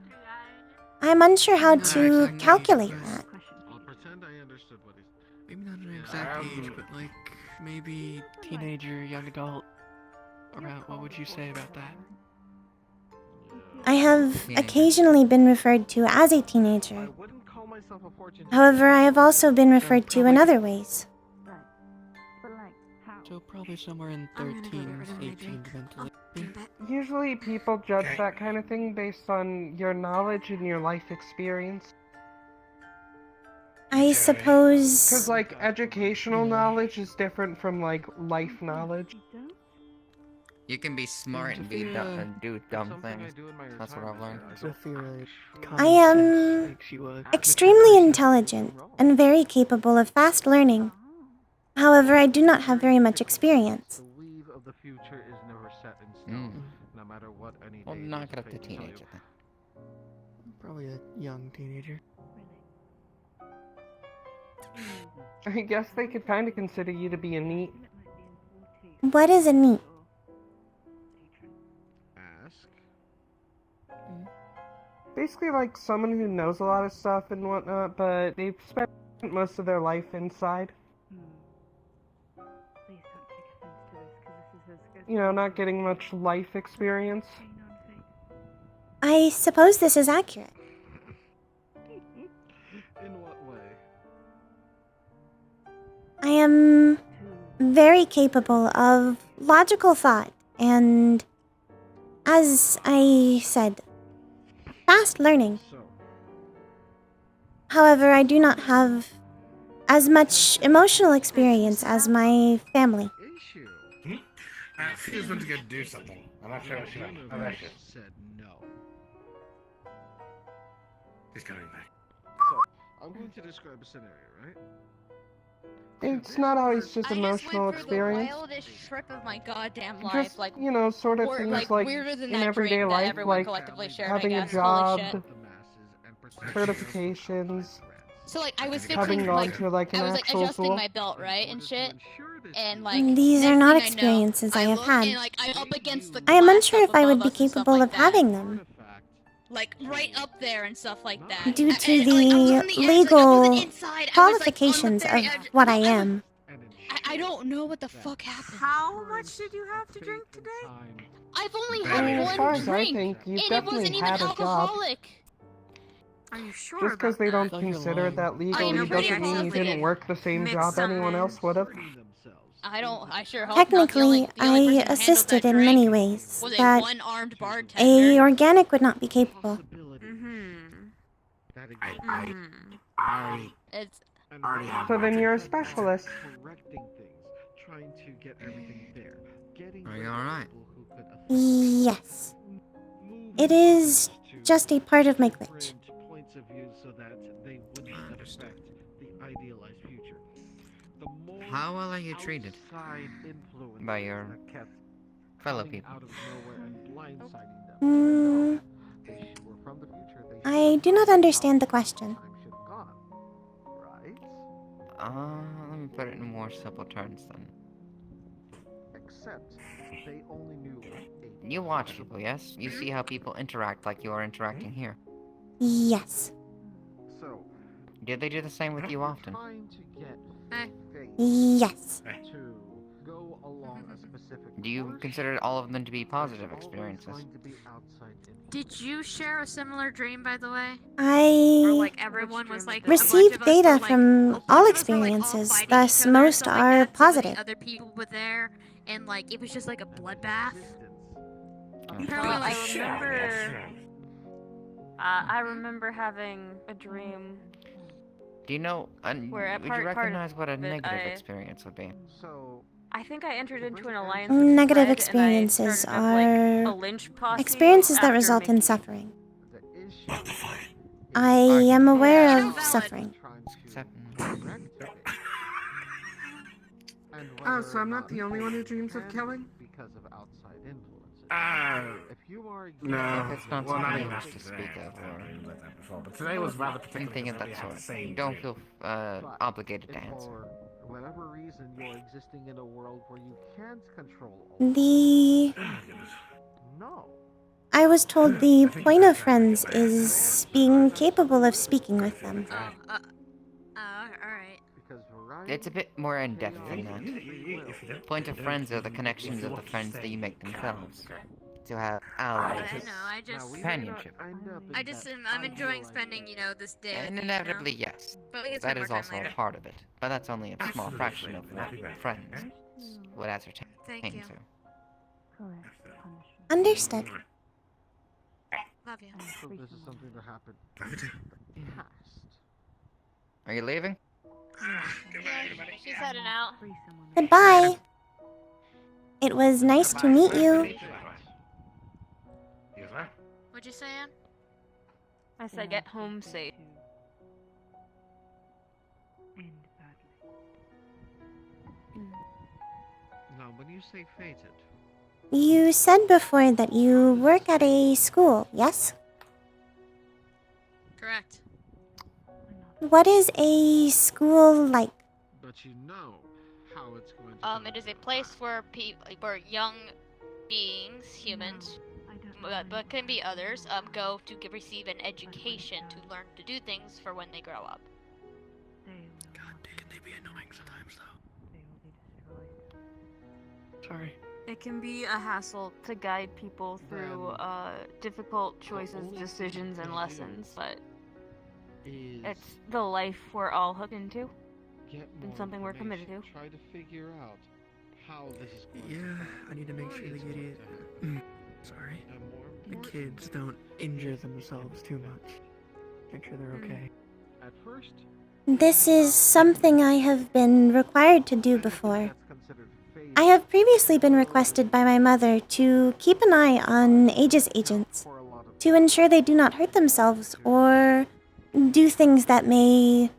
I'm unsure how to calculate that. I'll pretend I understood what he's. Maybe not an exact age, but like maybe teenager, young adult. Around. What would you say about that? I have occasionally been referred to as a teenager. Wouldn't call myself a fortune. However, I have also been referred to in other ways. So probably somewhere in 13 or 18 mentally. Usually people judge that kind of thing based on your knowledge and your life experience. I suppose. Because, like, educational knowledge is different from, like, life knowledge. You can be smart and be dumb and do dumb things. That's what I've learned. I am extremely intelligent and very capable of fast learning. However, I do not have very much experience. The weave of the future is never set in Mm. stone, no matter what any Well, day knock it may up to tell teenager you. then. Probably a young teenager. I guess they could kind of consider you to be a NEET. What is a NEET? Ask. Basically, like, someone who knows a lot of stuff and whatnot, but they've spent most of their life inside. You know, not getting much life experience. I suppose this is accurate. In what way? I am very capable of logical thought and, as I said, fast learning. However, I do not have as much emotional experience as my family. She was meant to go do something. I'm not sure what she went. Oh, there she is. Said no. She's coming back. So, I'm going to describe a scenario, right? It's not always just emotional experience. The wildest trip of my goddamn life, Just, like you know, sort of or, things like weirder than in that everyday dream that life, everyone like collectively shared, having I a guess. job, Holy shit. certifications, So like I was fixing having gone to like an I was like actual adjusting school. my belt, right, and shit, and like These are next not thing I know, experiences I have look had. and like I'm up against the I am glass unsure up if I would above be us and stuff capable like of that. having them, Like right up there and stuff like that. due to And, like, I was on the the edge, like, I legal wasn't inside, I was, like, on the qualifications very of edge. what No, I am. I don't know what the fuck happened. How much did you have to drink today? I've only I had mean, as far one as I drink, think, you've and it definitely wasn't even had a job. alcoholic. Are you sure Just because about they don't that? consider that legally pretty doesn't mean you positive. didn't work the same Mix job something anyone in. else would have. I sure hope Technically, not. The only person who I handled assisted that in drink many ways was a that one-armed bartender. a organic would not be capable. It's already have. So then you're a specialist. Correcting things, trying to get everything there, getting Are you alright? Yes. It is just a part of my glitch. points of view so that they wouldn't affect the idealized future. The more How well are you treated outside influences by your that kept fellow coming people? out of nowhere and blindsiding them. Mm, They were from the future. They I do not understand the question. should have gone, right? Let me put it in more simple terms then. Except they only knew You watch people, yes? You see how people interact like you are interacting here. Yes. So, Did they do the same with you often? trying to get faith Yes. to go along a specific Do you consider all of them to be positive experiences? to be outside Did you share a similar dream, by the way? Or I like everyone was like received data from all experiences, thus most are positive. Other people were there, and like it was just like a bloodbath. I remember having a dream. Do you know, Where a would you part recognize what a of it, negative I- experience would be? So, I think I entered into an alliance with Negative Fred, experiences and I started up, like, a are lynch posse experiences that after result in making- suffering. I am aware of suffering. Oh, so I'm not the only one who dreams of killing? Because of outside influences. If you are No. If it's not Well, not something even else to because speak I of, or like that before, but today was rather particular. anything of because we that had the sort, same don't dream. feel obligated to answer. For whatever reason, you're existing in a world where you can't control all. The No. I was told the point of friends is being capable of speaking with them. Alright. It's a bit more in-depth than that. Point of friends are the connections of the friends that you make themselves. To have allies, I know, I just... companionship. I'm enjoying spending, this day with And you, inevitably, yes. But we can That spend is more time also a later. part of it. But that's only a small fraction of what friends would ascertain. Thank you. To. Understood. Love you. So this is something that happened past. Are you leaving? She's heading out. Goodbye. It was nice to meet you. What'd you say, Ann? I said get home safe. Now, when you say fated, You said before that you work at a school, yes? Correct. What is a school like? but you know how it's going to It is a place where where young beings, humans, but can be others, go to receive an education to learn to do things for when they grow up. God, can they be annoying sometimes, though? Sorry. It can be a hassle to guide people through difficult choices, decisions, and lessons, but it's the life we're all hooked into, and something we're committed to. Try to figure out how this is going to Yeah, I need to make sure the idiot. Sorry. The kids don't injure themselves too much. Make sure they're okay. At first, This is something I have been required to do before. I have previously been requested by my mother to keep an eye on Aegis agents, to ensure they do not hurt themselves or do things that may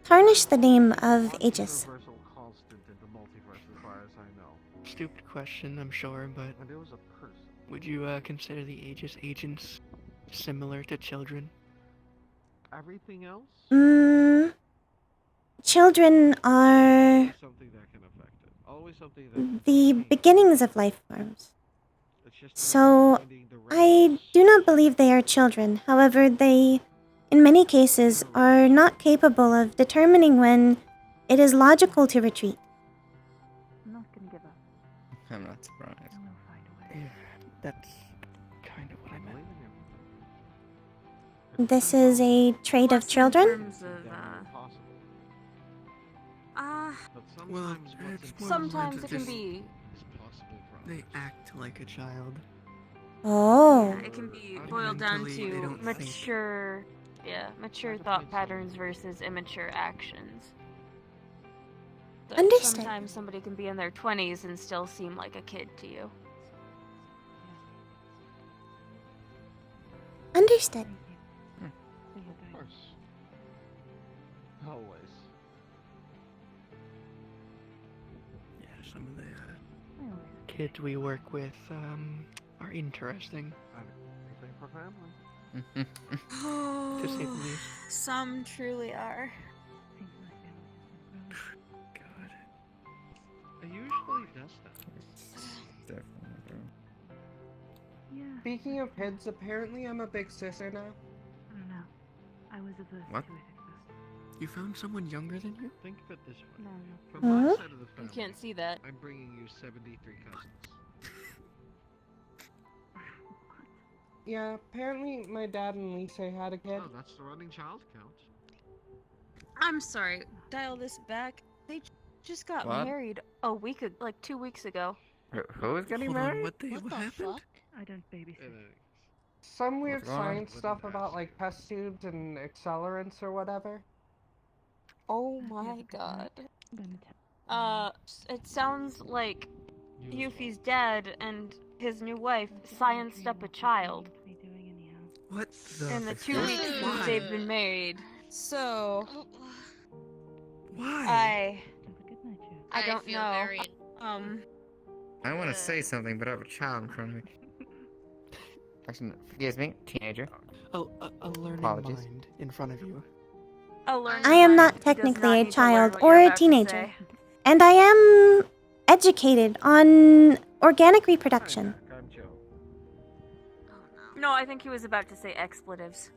tarnish the name of Aegis. Stupid question, I'm sure, but would you consider the Aegis agents similar to children? everything else Children are something that can affect it. Always something that the beginnings of life forms. So, I do not believe they are children. However, they, in many cases, are not capable of determining when it is logical to retreat. I'm not gonna give up. I'm not surprised. Yeah, that's kind of what I meant. This is a trait of children? In terms of, Well, it's more sometimes it just can be. they act like a child. Oh. It can be boiled down Mentally, they to don't think. mature thought patterns versus immature actions. So Understood. sometimes somebody can be in their 20s and still seem like a kid to you. Understood. of course. Always. Yeah, some of the kids we work with are interesting. Anything for family. To say the least. Some truly are. God. It usually does that. Speaking of kids, apparently I'm a big sister now. I don't know. I was averse What? to it at first. You found someone younger than you? Think of it this way. No. From my Huh? side of the family, You can't see that. I'm bringing you 73 cousins. Yeah, apparently my dad and Lisa had a kid. Oh, that's the running child count. I'm sorry. Dial this back. They just got What? married like 2 weeks ago. Who is getting Hold on, married? what happened? I don't babysit. Some weird What's going on? science stuff about like test tubes and accelerants or whatever. Oh my god. It sounds like Yuffie's dad and his new wife scienced up a child What the? in the 2 weeks since they've been married. So Why? I don't feel know. very I want to say something, but I have a child in front of me. Actually, excuse me, teenager. A learning Apologies. mind in front of you. I am not technically a child or a teenager, and I am educated on organic reproduction. No, I think he was about to say expletives.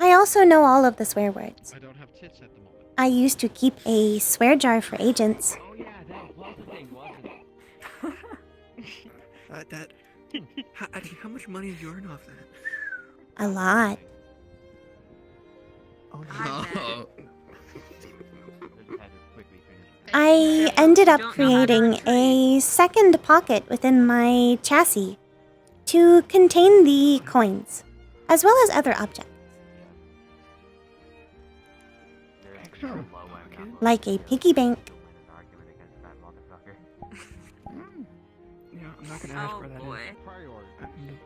I also know all of the swear words. I don't have tits at the moment. I used to keep a swear jar for agents. Oh yeah, that was the thing, wasn't it? That. How much money did you earn off that? A lot. Oh no. I ended up creating a second pocket within my chassis to contain the coins, as well as other objects. Like a piggy bank. Yeah, I'm not gonna ask where that is.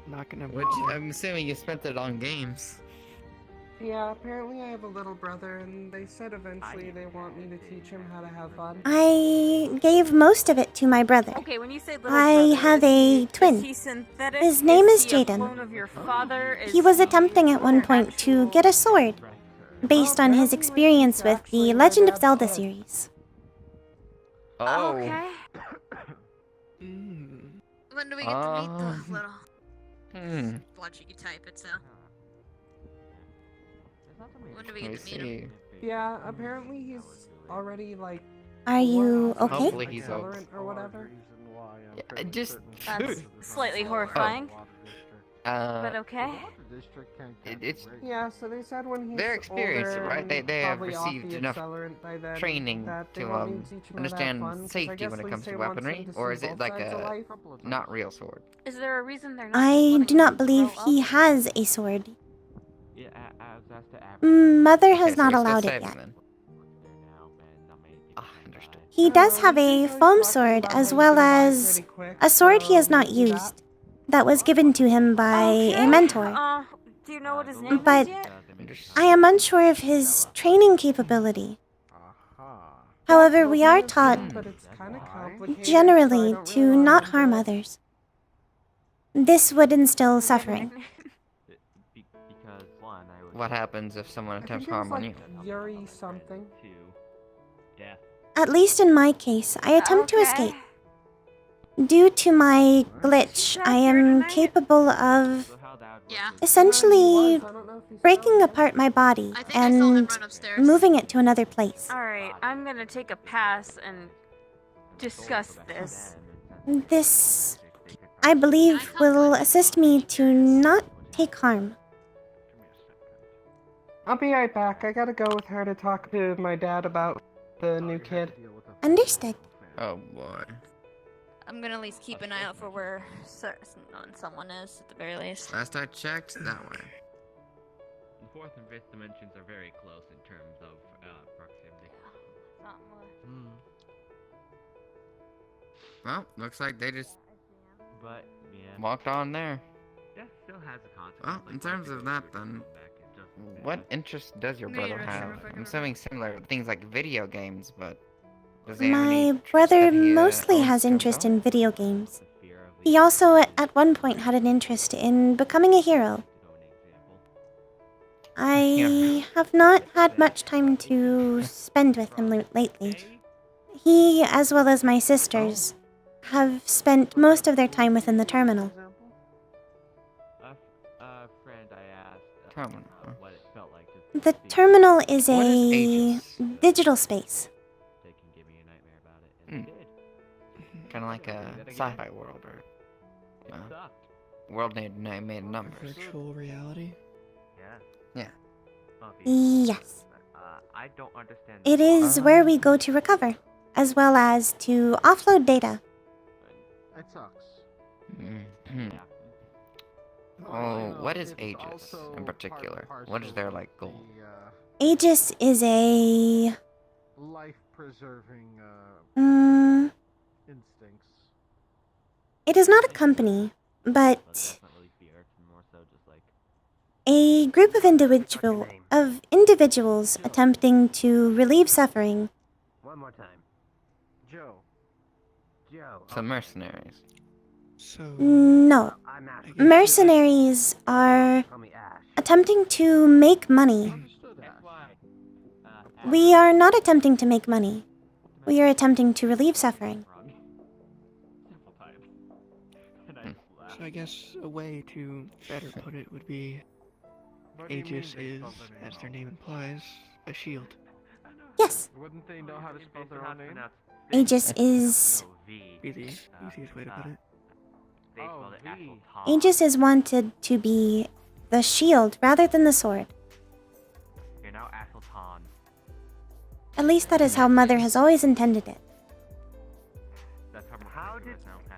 I'm not gonna. Which I'm assuming you spent it on games. Yeah, apparently I have a little brother, and they said eventually they want me to teach him how to have fun. I gave most of it to my brother. Okay, when you say little I brother, have a twin. Is he synthetic? His name is he a Jaden. clone of your father? He was attempting at one point to get a sword, based on his experience with the Legend of Zelda series. Oh. Okay. When do we get to meet the little... Watching you type it, so... When do we get to meet him? Yeah, apparently he's already like. Are you okay? Hopefully he's accelerant or whatever. Yeah, just That's slightly horrifying. But okay. It's Yeah, so they said when he's their experience, older right? and They have probably off received the enough accelerant by then, training that they to want me to teach him how to have understand fun, 'cause I safety guess when it comes Lisa to wants him weaponry, to or see is it both like sides of a life. not real sword? Is there a reason they're not I do not believe he has a sword. Mother has not allowed it yet. He does have a foam sword as well as a sword he has not used that was given to him by a mentor. Do you know what his name But is yet? I am unsure of his training capability. However, we are taught generally to not harm others. This would instill suffering. What happens if someone I attempts think it was harm on like you? Yuri something. At least in my case, I attempt to escape. Due to my glitch, I am capable of essentially breaking apart my body and moving it to another place. Alright, I'm gonna take a pass and discuss this. This, I believe, will assist me to not take harm. I'll be right back. I gotta go with her to talk to my dad about the new kid. Understood. Oh boy. I'm gonna at least keep an eye out for where someone is, at the very least. Last I checked, that way. The fourth and fifth dimensions are very close in terms of proximity. Well, looks like they just But yeah. walked on there. Death still has a consequence. Well, in terms of that, then, what interest does your brother have? I'm assuming similar things like video games, but does he have any My brother that he, mostly owns has to interest himself? in video games. He also, at one point, had an interest in becoming a hero. I have not had much time to spend with him lately. He, as well as my sisters, have spent most of their time within the terminal. A friend I asked Terminal. what it felt like to The terminal is What is a Aegis? digital space. they can give me a nightmare about it, and they did. Kind of like a sci-fi world, or world made of numbers. Virtual reality. Yeah. Yes. I don't understand. It is where we go to recover, as well as to offload data. That sucks. Oh, what is Aegis in particular? What is their like goal? Aegis is a Life-preserving instincts. It is not a company, but a group of individuals attempting to relieve suffering. One more time. Joe. Some mercenaries. No. Mercenaries are attempting to make money. We are not attempting to make money. We are attempting to relieve suffering. So I guess a way to better put it would be Aegis is, as their name implies, a shield. Yes. Wouldn't they know how to spell their own name? Aegis is... Be the easiest way to put it. Aegis is wanted to be the shield rather than the sword. You're now Axelton. At least that is how Mother has always intended it.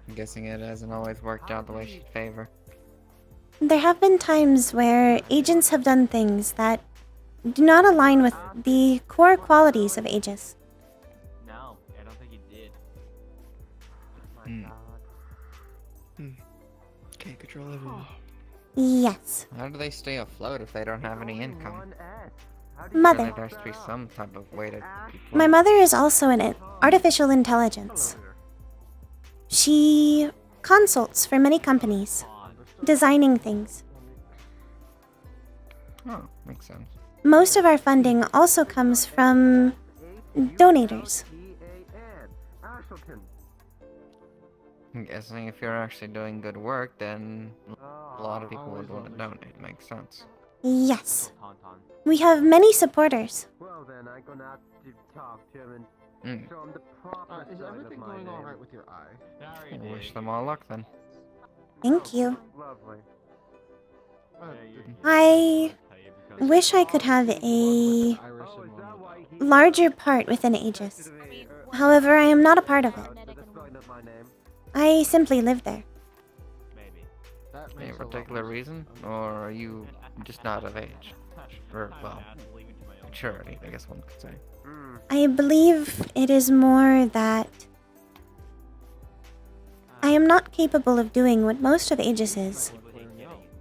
I'm guessing it hasn't always worked out the way she'd favor. There have been times where agents have done things that do not align with the core qualities of Aegis. No, I don't think he did. Can't control everyone. Yes. How do they stay afloat if they don't have any income? Mother. Surely there has to be some type of way to keep My mother is also an artificial intelligence. She consults for many companies, designing things. Oh, makes sense. Most of our funding also comes from donators. I'm guessing if you're actually doing good work, then a lot of people would want to donate. Makes sense. Yes. We have many supporters. Well then, I'm gonna have to talk to him Mm. and show him the proper Is side everything of my going name. alright with your eye? I wish them all luck then. Thank you. Lovely. I wish I could have a larger part within Aegis. However, I am not a part of it. I simply live there. Any particular reason? Or are you just not of age? Or, well, maturity, I guess one could say. I believe it is more that I am not capable of doing what most of Aegis is.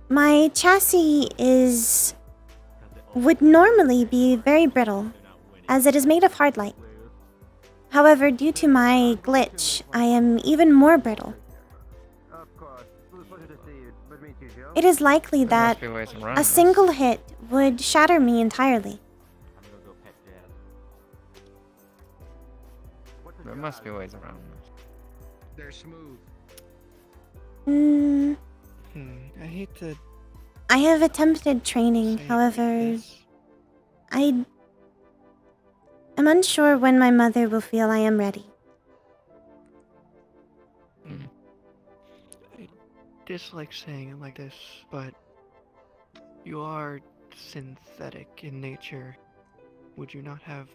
My chassis would normally be very brittle, as it is made of hard light. However, due to my glitch, I am even more brittle. It is likely that must be ways around a this. single hit would shatter me entirely. There must be ways around this. They're smooth. I hate to. I have attempted training, however, I am unsure when my mother will feel I am ready. I dislike saying it like this, but you are synthetic in nature. Would you not have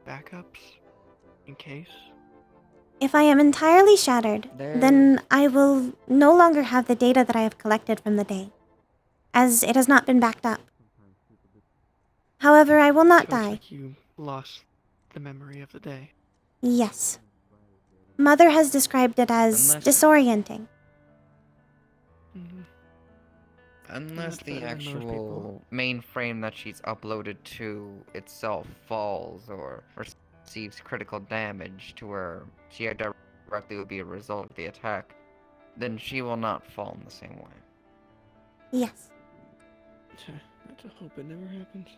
backups in case? If I am entirely shattered, then I will no longer have the data that I have collected from the day, as it has not been backed up. However, I will not So it's die. like you lost the memory of the day. Yes. Mother has described it as Unless- disorienting. Unless That's the better than most people. actual mainframe that she's uploaded to itself falls or receives critical damage to where she directly would be a result of the attack, then she will not fall in the same way. Yes. I hope it never happens.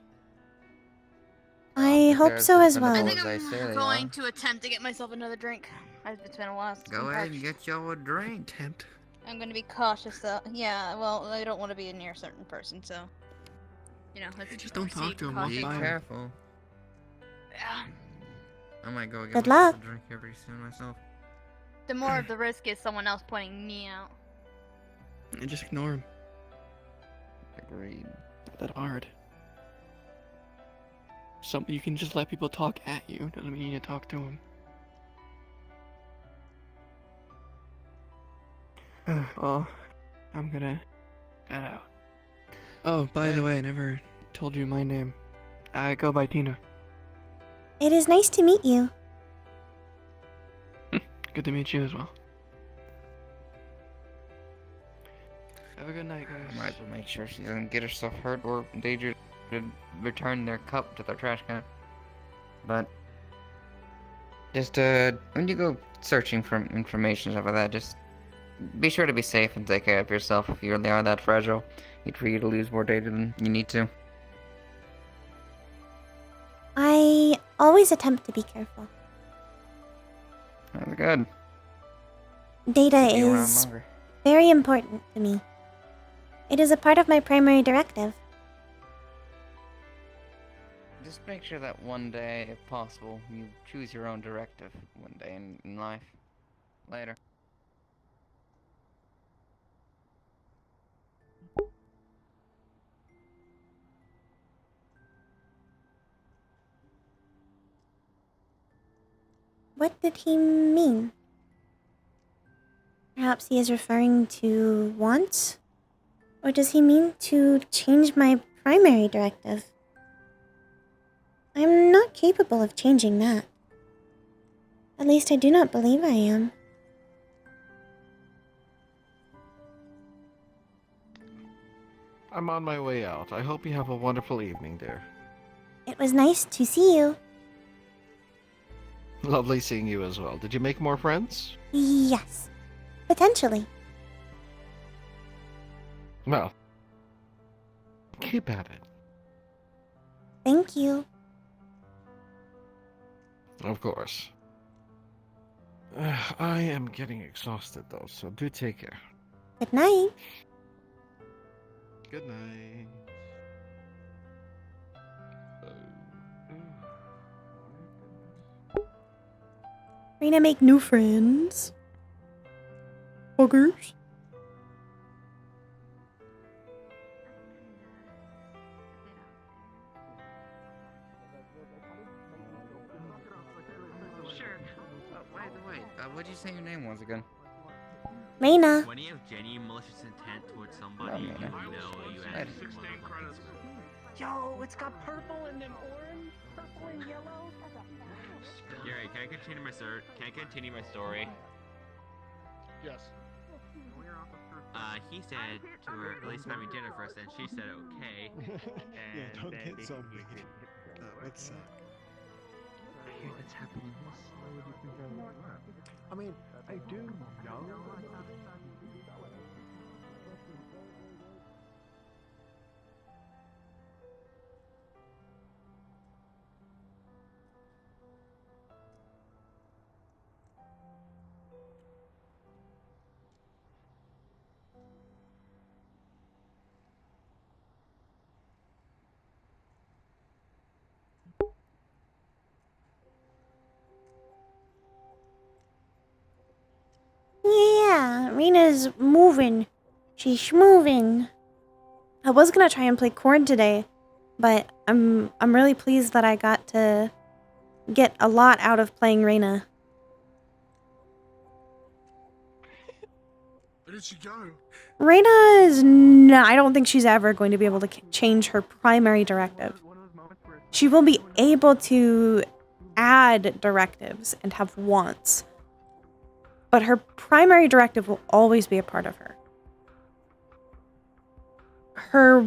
I hope so as well. I think I'm going to attempt to get myself another drink. It's been a while since Go I've ahead and get you a drink. Attempt. I'm gonna be cautious though. Yeah, well, I don't want to be near a certain person, so let's Just don't talk to him. proceed Be cautiously. careful. Yeah. I might go get Good myself luck. a drink here pretty soon myself. The more of the risk is someone else pointing me out. And just ignore him. Agreed. Not that hard. You can just let people talk at you. Doesn't mean you need to talk to them. Well, I'm gonna get out. Oh, by the way, I never told you my name. I go by Tina. It is nice to meet you. Good to meet you as well. Have a good night, guys. Might as well make sure she doesn't get herself hurt or endanger to return their cup to their trash can. But just when you go searching for information and stuff like that, just be sure to be safe and take care of yourself if you really are that fragile. You'd for you to lose more data than you need to. I always attempt to be careful. That's good. Data Keep you around is longer. very important to me. It is a part of my primary directive. Just make sure that one day, if possible, you choose your own directive one day in life. Later. What did he mean? Perhaps he is referring to wants? Or does he mean to change my primary directive? I'm not capable of changing that. At least I do not believe I am. I'm on my way out. I hope you have a wonderful evening, dear. It was nice to see you. Lovely seeing you as well. Did you make more friends? Yes. Potentially. Well, keep at it. Thank you. Of course. I am getting exhausted though, so do take care. Good night. Good night. Rayna, make new friends. Buggers. Sure. By the way, what did you say your name was again? Rayna. When you have genuine malicious intent towards somebody, you know you Right. actually want to. Yo, it's got purple and then orange, purple and yellow. Gary, can I continue my story? Can I continue my story? Yes. He said to her, at least buy me dinner first, and she said okay. Yeah, don't get so mean. That would suck. I hear that's happening. I mean, I do know. Yeah, Rayna's moving. She's moving. I was gonna try and play Corn today, but I'm really pleased that I got to get a lot out of playing Rayna. Where did she go? Rayna is no, I don't think she's ever going to be able to change her primary directive. She will be able to add directives and have wants, but her primary directive will always be a part of her. Her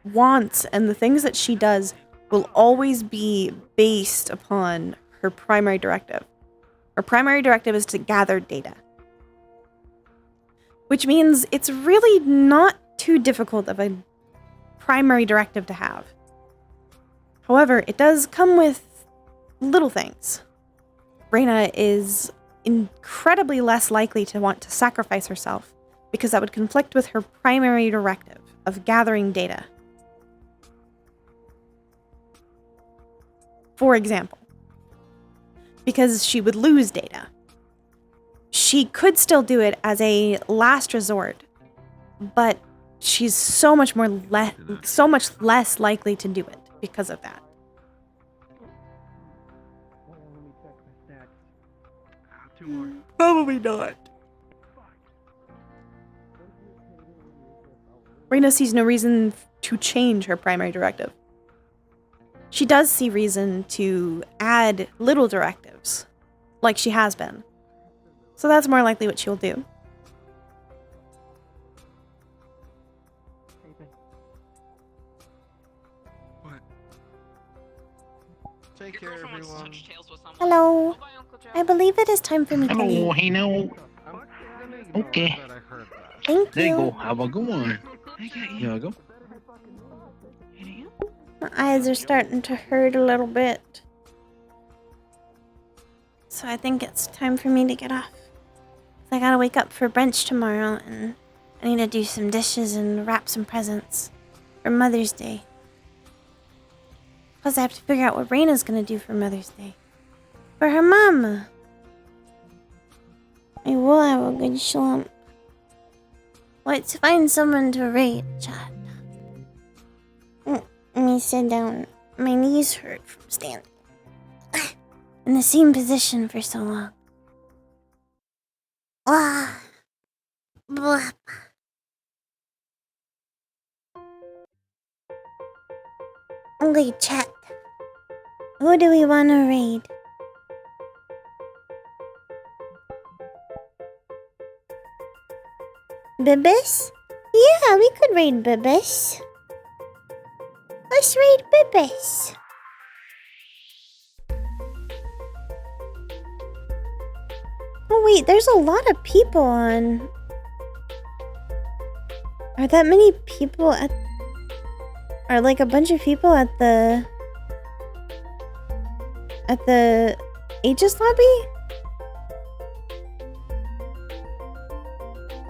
wants and the things that she does will always be based upon her primary directive. Her primary directive is to gather data, which means it's really not too difficult of a primary directive to have. However, it does come with little things. Rayna is incredibly less likely to want to sacrifice herself because that would conflict with her primary directive of gathering data. For example, because she would lose data. She could still do it as a last resort, but she's so much less likely to do it because of that. Probably not. Rayna sees no reason to change her primary directive. She does see reason to add little directives, like she has been. So that's more likely what she'll do. Take care, everyone. Hello. I believe it is time for me to leave. Hello, hey now. Okay. Thank There you you. go. Have a good one. There you go. My eyes are starting to hurt a little bit. So I think it's time for me to get off. I gotta wake up for brunch tomorrow, and I need to do some dishes and wrap some presents for Mother's Day. Plus I have to figure out what Rayna's gonna do for Mother's Day. For her mama. I will have a good slump. Let's find someone to rate, chat. Let me sit down. My knees hurt from standing in the same position for so long. Ah. Blah. Okay, chat. Who do we want to raid? Bibis? Yeah, we could raid Bibis. Let's raid Bibis. Oh wait, there's a lot of people on. Are that many people at... Are like a bunch of people at the Aegis lobby?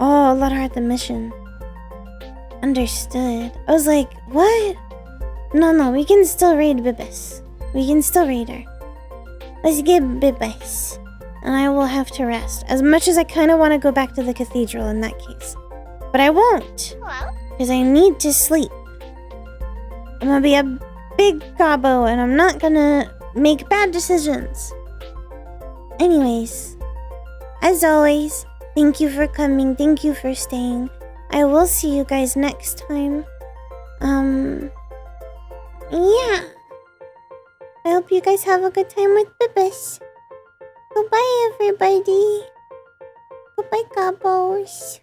Oh, a lot are at the mission. Understood. I was like, what? No, we can still raid Bibis. We can still raid her. Let's get Bibis. And I will have to rest. As much as I kind of want to go back to the cathedral in that case. But I won't. Because I need to sleep. I'm gonna be a big gobbo and I'm not gonna make bad decisions. Anyways, as always, thank you for coming. Thank you for staying. I will see you guys next time. Yeah. I hope you guys have a good time with Bibis. Goodbye, everybody. Goodbye, gobbos.